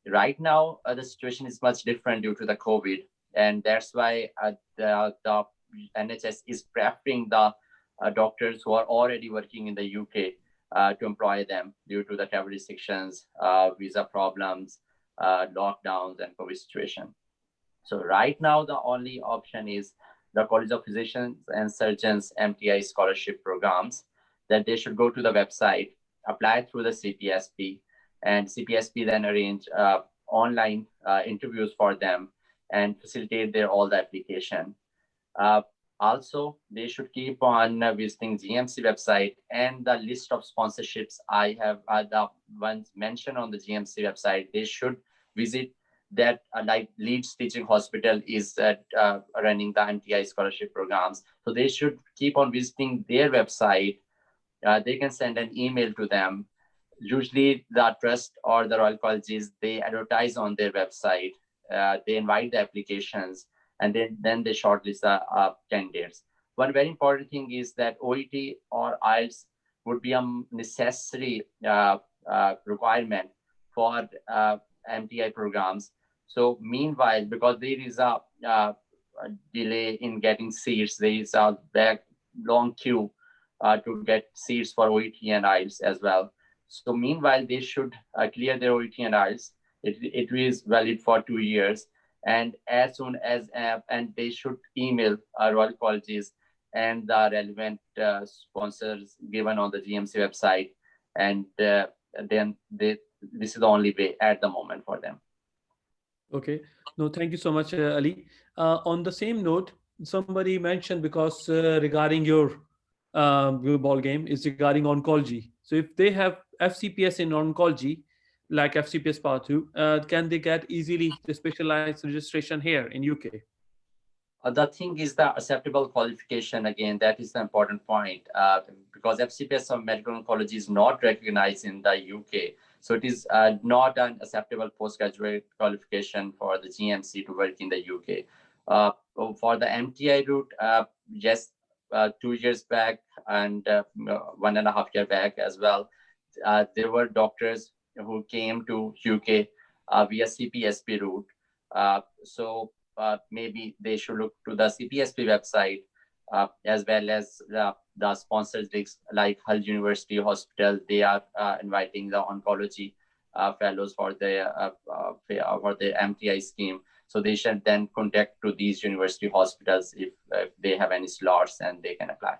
A: Right now, the situation is much different due to the COVID, and that's why the NHS is preferring the doctors who are already working in the UK to employ them due to the travel restrictions, visa problems, lockdowns, and COVID situation. So right now, the only option is the College of Physicians and Surgeons MTI scholarship programs, that they should go to the website, apply through the CPSP, and CPSP then arrange online interviews for them and facilitate all the application. Also, they should keep on visiting GMC website, and the list of sponsorships I have, the ones mentioned on the GMC website, they should visit that, like Leeds Teaching Hospital is running the MTI scholarship programs. So they should keep on visiting their website. They can send an email to them. Usually the trust or the Royal Colleges, they advertise on their website. They invite the applications, and then they shortlist the candidates. One very important thing is that OET or IELTS would be a necessary requirement for MTI programs. So meanwhile, because there is a delay in getting seats, there is a long queue to get seats for OET and IELTS as well. So meanwhile, they should clear their OET and IELTS. It is valid for 2 years. And as soon as, and they should email Royal Colleges and the relevant sponsors given on the GMC website. And then this is the only way at the moment for them.
E: Okay. No, thank you so much, Ali. On the same note, somebody mentioned, because regarding your ball game is regarding oncology. So if they have FCPS in oncology, like FCPS Part 2, can they get easily the specialized registration here in UK?
A: The thing is the acceptable qualification. Again, that is the important point, because FCPS of medical oncology is not recognized in the UK. So it is not an acceptable postgraduate qualification for the GMC to work in the UK. For the MTI route, yes, 2 years back and 1.5 year back as well, there were doctors who came to UK via CPSP route. So maybe they should look to the CPSP website, as well as the sponsors like Hull University Hospital. They are inviting the oncology fellows for the MTI scheme. So they should then contact to these university hospitals if they have any slots and they can apply.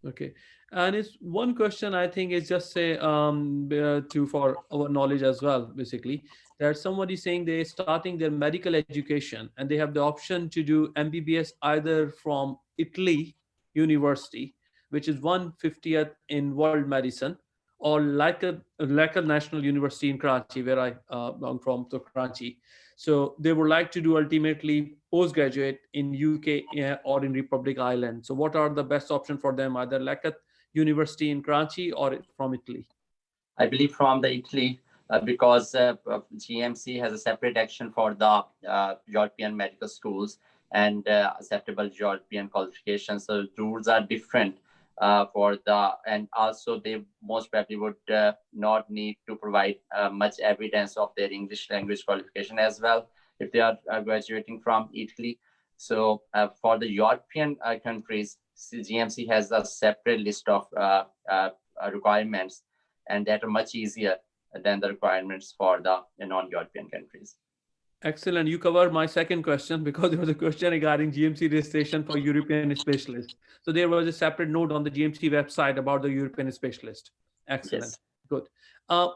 E: Okay. And it's one question I think is just say to for our knowledge as well, basically, that somebody saying they're starting their medical education and they have the option to do MBBS either from Italy University, which is 150th in world medicine, or like a national university in Karachi, where I'm from, to Karachi. So they would like to do ultimately postgraduate in UK or in Republic Island. So what are the best option for them, either Lakat University in Karachi or from Italy?
A: I believe from the Italy, because GMC has a separate action for the European medical schools and acceptable European qualifications. So rules are different and also they most probably would not need to provide much evidence of their English language qualification as well if they are graduating from Italy. So for the European countries, GMC has a separate list of requirements, and that are much easier than the requirements for the non-European countries.
E: Excellent. You covered my second question, because there was a question regarding GMC registration for European specialist. So there was a separate note on the GMC website about the European specialist. Excellent.
A: Yes.
E: Good.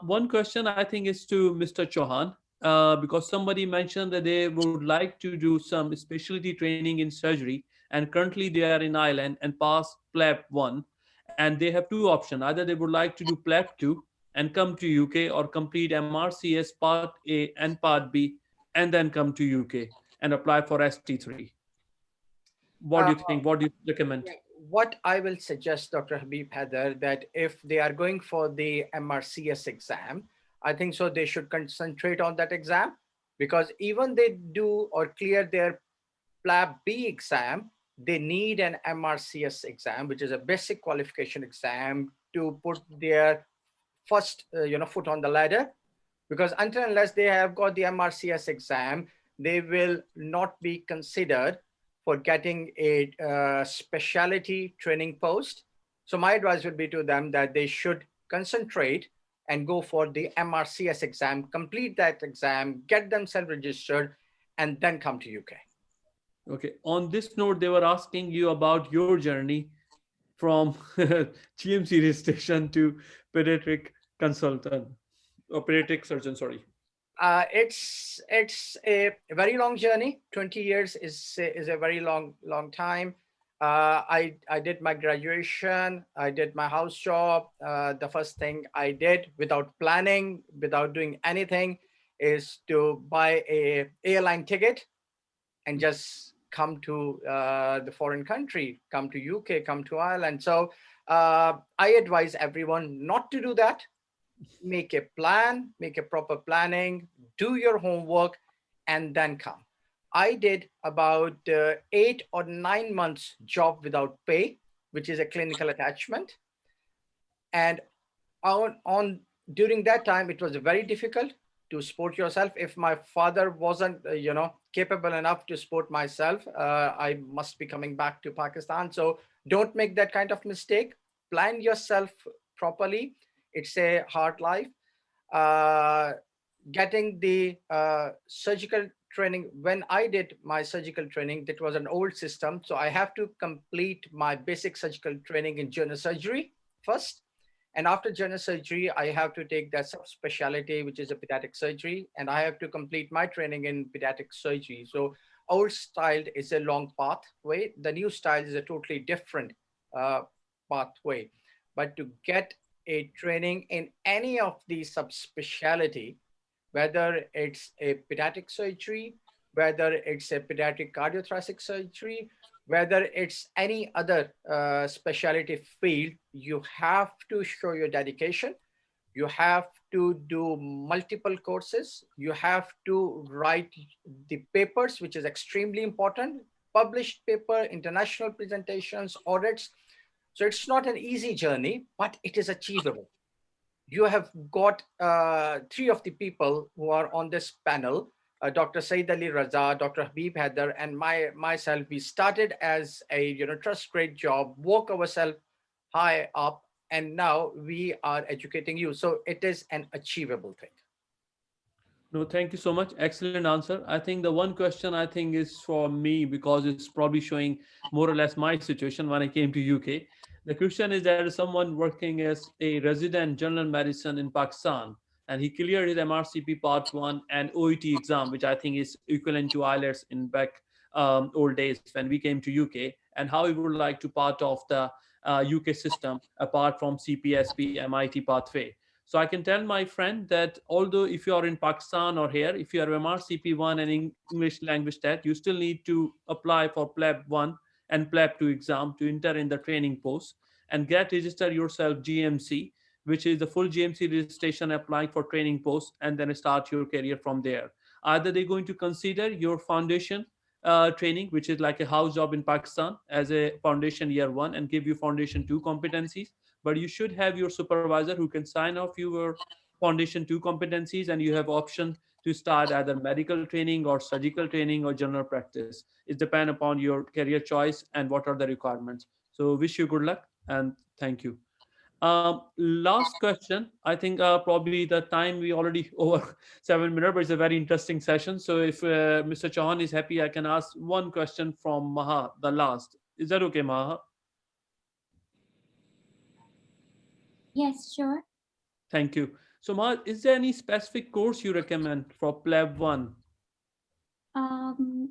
E: One question I think is to Mr. Chauhan, because somebody mentioned that they would like to do some specialty training in surgery, and currently they are in Ireland and pass PLAB 1, and they have two options. Either they would like to do PLAB 2 and come to UK, or complete MRCS Part A and Part B and then come to UK and apply for ST3. What do you think? What do you recommend?
B: What I will suggest, Dr. Habib Haider, that if they are going for the MRCS exam, I think so they should concentrate on that exam, because even they do or clear their PLAB B exam, they need an MRCS exam, which is a basic qualification exam to put their first foot on the ladder. Because until unless they have got the MRCS exam, they will not be considered for getting a specialty training post. So my advice would be to them that they should concentrate and go for the MRCS exam, complete that exam, get themselves registered, and then come to UK.
E: Okay. On this note, they were asking you about your journey from GMC registration to pediatric consultant or pediatric surgeon. Sorry.
B: It's a very long journey. 20 years is a very long time. I did my graduation. I did my house job. The first thing I did, without planning, without doing anything, is to buy a airline ticket and just come to the foreign country, come to UK, come to Ireland. So I advise everyone not to do that. Make a plan, make a proper planning, do your homework, and then come. I did about 8 or 9 months job without pay, which is a clinical attachment. And during that time, it was very difficult to support yourself. If my father wasn't, capable enough to support myself, I must be coming back to Pakistan. So don't make that kind of mistake. Plan yourself properly. It's a hard life. Getting the surgical training, when I did my surgical training, that was an old system. So I have to complete my basic surgical training in general surgery first. And after general surgery, I have to take that subspecialty, which is a pediatric surgery. And I have to complete my training in pediatric surgery. So old style is a long pathway. The new style is a totally different pathway. But to get a training in any of these subspecialty, whether it's a pediatric surgery, whether it's a pediatric cardiothoracic surgery, whether it's any other specialty field, you have to show your dedication You have to do multiple courses. You have to write the papers, which is extremely important, published paper, international presentations, audits. So it's not an easy journey, but it is achievable. You have got three of the people who are on this panel, Dr. Saeed Ali Raza, Dr. Habib Haider, and myself. We started as a trust grade job, work ourselves high up, and now we are educating you. So it is an achievable thing.
E: No, thank you so much. Excellent answer. I think the one question I think is for me because it's probably showing more or less my situation when I came to UK. The question is that someone working as a resident general medicine in Pakistan and he cleared his MRCP Part 1 and OET exam, which I think is equivalent to IELTS in back old days when we came to UK, and how he would like to part of the UK system apart from CPSP MIT pathway. So I can tell my friend that although if you are in Pakistan or here, if you are MRCP1 and English language test, you still need to apply for PLAB 1 and PLAB 2 exam to enter in the training post and get register yourself GMC, which is the full GMC registration applying for training post, and then start your career from there. Either they're going to consider your foundation training, which is like a house job in Pakistan as a foundation year 1 and give you foundation 2 competencies, but you should have your supervisor who can sign off your foundation 2 competencies, and you have option to start either medical training or surgical training or general practice. It depends upon your career choice and what are the requirements. So wish you good luck and thank you. Last question. I think probably the time we already over 7 minutes, but it's a very interesting session. So if Mr. Chauhan is happy, I can ask one question from Maha, the last. Is that okay, Maha?
C: Yes, sure.
E: Thank you. So, Ma, is there any specific course you recommend for PLAB 1?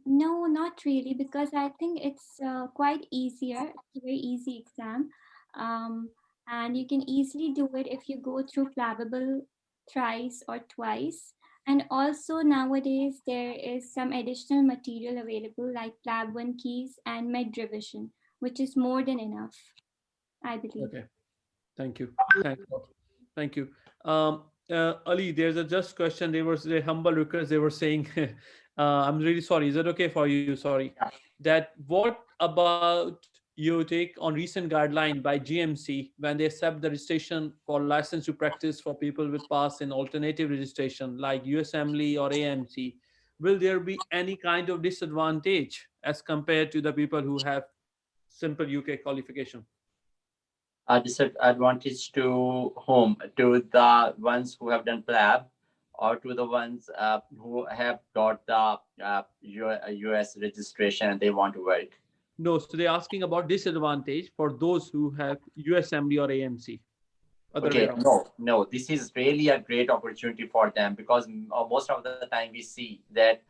C: No, not really, because I think it's quite easier. It's a very easy exam. Um, and you can easily do it if you go through Flammable thrice or twice. And also nowadays there is some additional material available like Flab 1 keys and Med Revision, which is more than enough, I believe.
E: Okay. Thank you. Thank you. Thank you. Ali, there's a just question. They were the humble request. They were saying, I'm really sorry. Is it okay for you? Sorry. That what about your take on recent guideline by GMC when they accept the registration for license to practice for people with pass in alternative registration like USMLE or AMC? Will there be any kind of disadvantage as compared to the people who have simple UK qualification?
A: A disadvantage to whom? To the ones who have done PLAB, or to the ones who have got the US registration and they want to work?
E: No, so they're asking about disadvantage for those who have USMD or AMC. Other way
A: Okay,
E: around.
A: no, this is really a great opportunity for them, because most of the time we see that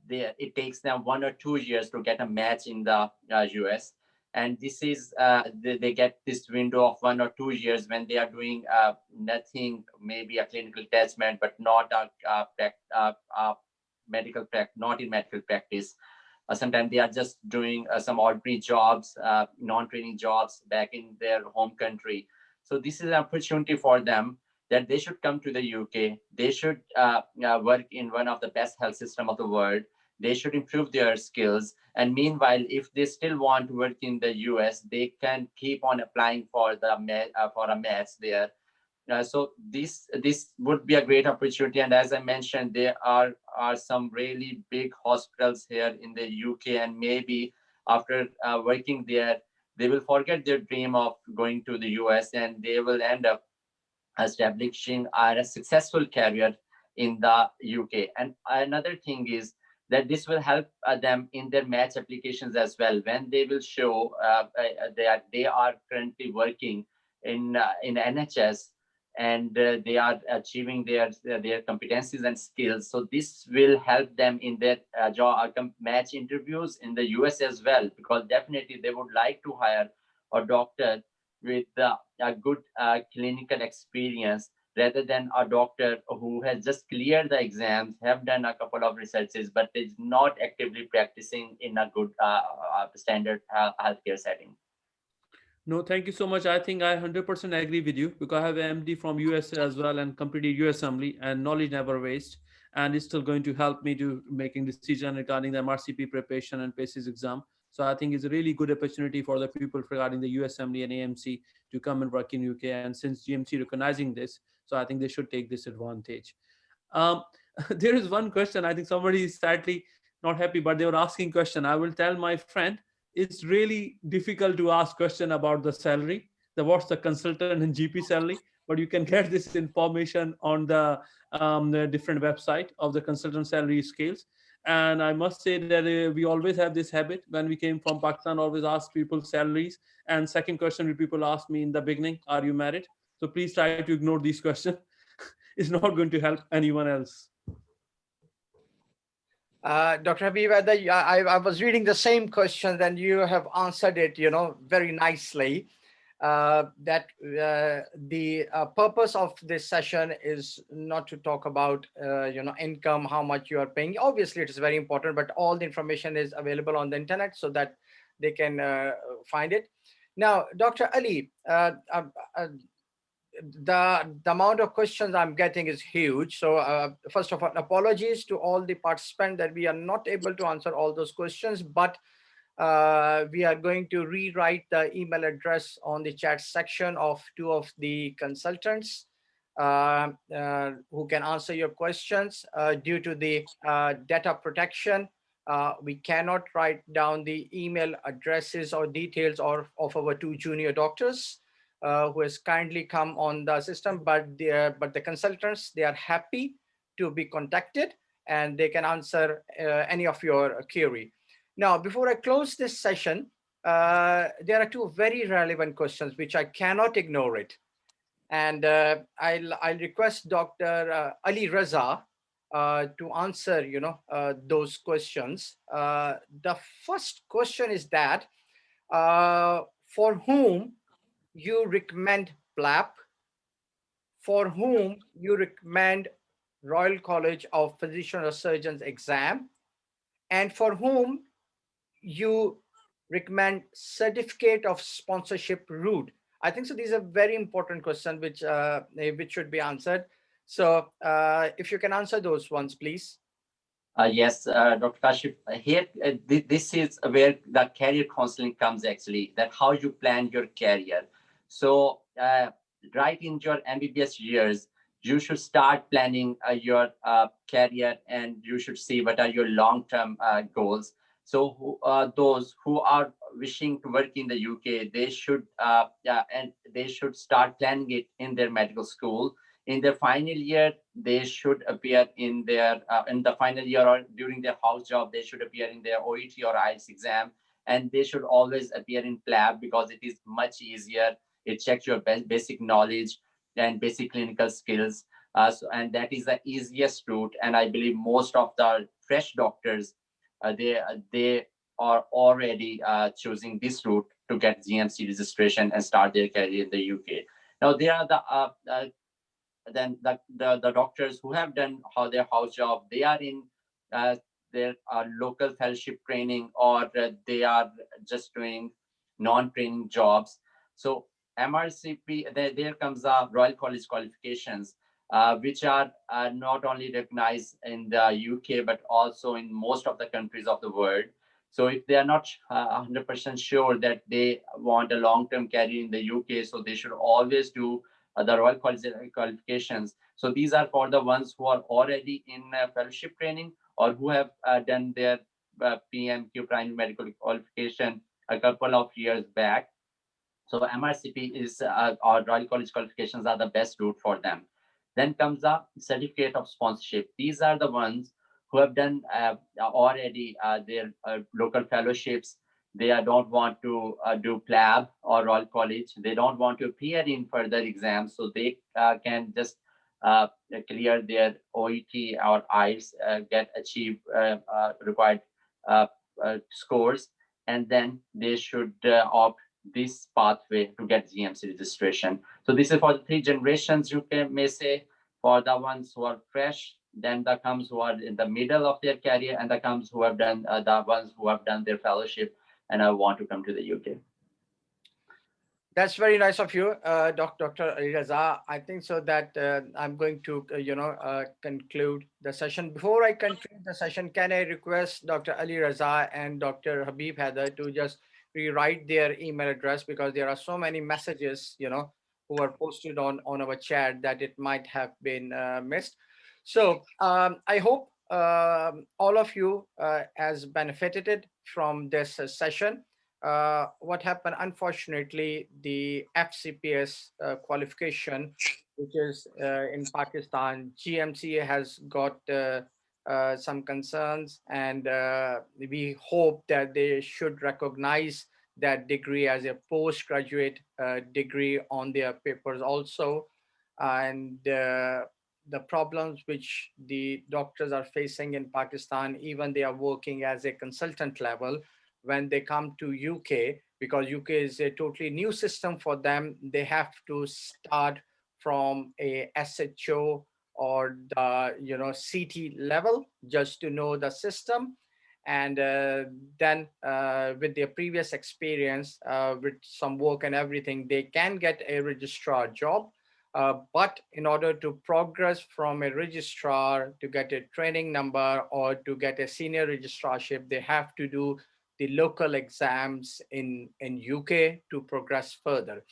A: it takes them 1 or 2 years to get a match in the US. And this is, they get this window of 1 or 2 years when they are doing nothing, maybe a clinical testament, but not medical practice, not in medical practice. Sometimes they are just doing some ordinary jobs, non-training jobs back in their home country. So this is an opportunity for them that they should come to the UK. They should work in one of the best health system of the world. They should improve their skills. And meanwhile, if they still want to work in the US, they can keep on applying for for a match there. So this would be a great opportunity. And as I mentioned, there are some really big hospitals here in the UK, and maybe after working there, they will forget their dream of going to the US, and they will end up establishing a successful career in the UK. And another thing is that this will help them in their match applications as well, when they will show that they are currently working in NHS, and they are achieving their competencies and skills. So this will help them in their job match interviews in the US as well, because definitely they would like to hire a doctor with a good clinical experience, rather than a doctor who has just cleared the exams, have done a couple of researches, but is not actively practicing in a good standard healthcare setting.
E: No, thank you so much. I think I 100% agree with you because I have an MD from US as well and completed US Assembly, and knowledge never waste, and it's still going to help me to making decision regarding the MRCP preparation and PACES exam. So I think it's a really good opportunity for the people regarding the US Assembly and AMC to come and work in UK. And since GMC recognizing this, so I think they should take this advantage. Um, there is one question. I think somebody is sadly not happy, but they were asking question. I will tell my friend it's really difficult to ask question about the salary, the what's the consultant and GP salary, but you can get this information on the different website of the consultant salary scales. And I must say that we always have this habit when we came from Pakistan, always ask people salaries. And second question will people ask me in the beginning, are you married? So please try to ignore these questions. It's not going to help anyone else.
B: Dr. Habib, I was reading the same question and you have answered it, very nicely. That the purpose of this session is not to talk about, income, how much you are paying. Obviously, it is very important, but all the information is available on the internet so that they can find it. Now, Dr. Ali, the amount of questions I'm getting is huge. So first of all, apologies to all the participants that we are not able to answer all those questions, but we are going to rewrite the email address on the chat section of two of the consultants who can answer your questions. Due to the data protection, we cannot write down the email addresses or details of our two junior doctors who has kindly come on the system, but the consultants, they are happy to be contacted and they can answer any of your query. Now, before I close this session, there are two very relevant questions which I cannot ignore it. And I'll request Dr. Ali Raza to answer, those questions. The first question is that for whom you recommend PLAP, for whom you recommend Royal College of Physicians or Surgeons exam, and for whom you recommend certificate of sponsorship route. I think so. These are very important questions which should be answered. So if you can answer those ones, please.
A: Yes, Dr. Kashif, here, this is where the career counseling comes actually, that how you plan your career. So right in your MBBS years, you should start planning your career, and you should see what are your long-term goals. So those who are wishing to work in the UK, they should and they should start planning it in their medical school. In their final year, they should appear in their in the final year or during their house job, they should appear in their OET or IELTS exam, and they should always appear in PLAB because it is much easier. It checks your basic knowledge and basic clinical skills, and that is the easiest route. And I believe most of the fresh doctors, they are already choosing this route to get GMC registration and start their career in the UK. Now there are then the doctors who have done their house job, they are in their local fellowship training, or they are just doing non-training jobs. So MRCP, there comes Royal College qualifications, which are not only recognized in the UK, but also in most of the countries of the world. So if they are not 100% sure that they want a long-term career in the UK, so they should always do the Royal College qualifications. So these are for the ones who are already in fellowship training, or who have done their PMQ primary medical qualification a couple of years back. So MRCP is or Royal College qualifications are the best route for them. Then comes the certificate of sponsorship. These are the ones who have done already their local fellowships. They don't want to do PLAB or Royal College. They don't want to appear in further exams, so they can just clear their OET or IELTS, achieve required scores, and then they should opt this pathway to get GMC registration. So this is for the three generations, you may say. For the ones who are fresh, then the comes who are in the middle of their career, and the comes who have done the ones who have done their fellowship and I want to come to the UK.
B: That's very nice of you, Dr. Ali Raza. I think so that I'm going to, conclude the session. Before I conclude the session, can I request Dr. Ali Raza and Dr. Habib Heather to just rewrite their email address, because there are so many messages, who are posted on our chat that it might have been missed. So I hope all of you has benefited from this session. What happened, unfortunately, the FCPS qualification, which is in Pakistan, GMC has got some concerns, and we hope that they should recognize that degree as a postgraduate degree on their papers also. And the problems which the doctors are facing in Pakistan, even they are working as a consultant level, when they come to UK, because UK is a totally new system for them, they have to start from a SHO or the CT level just to know the system. And then with their previous experience with some work and everything, they can get a registrar job. But in order to progress from a registrar to get a training number or to get a senior registrarship, they have to do the local exams in UK to progress further.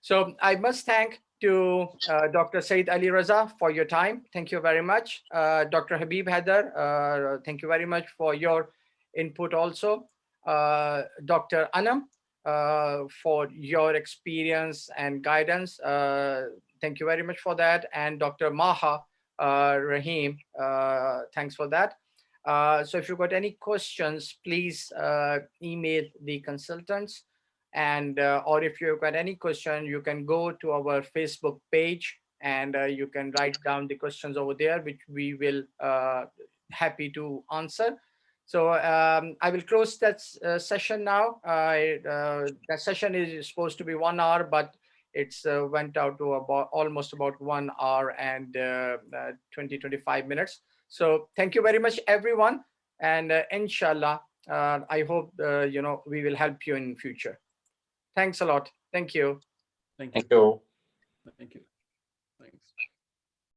B: So I must thank to Dr. Said Ali Raza for your time. Thank you very much. Dr. Habib Haider, thank you very much for your input also. Dr. Anam, for your experience and guidance. Thank you very much for that. And Dr. Maha Rahim, thanks for that. So if you've got any questions, please email the consultants. And or if you've got any question, you can go to our Facebook page, and you can write down the questions over there, which we will happy to answer. So I will close that session now. That session is supposed to be 1 hour, but it's went out to about almost about 1 hour and 25 minutes. So thank you very much, everyone. And inshallah, I hope, we will help you in future. Thanks a lot. Thank you.
E: Thank you.
A: Thank you.
E: Thank you. Thanks.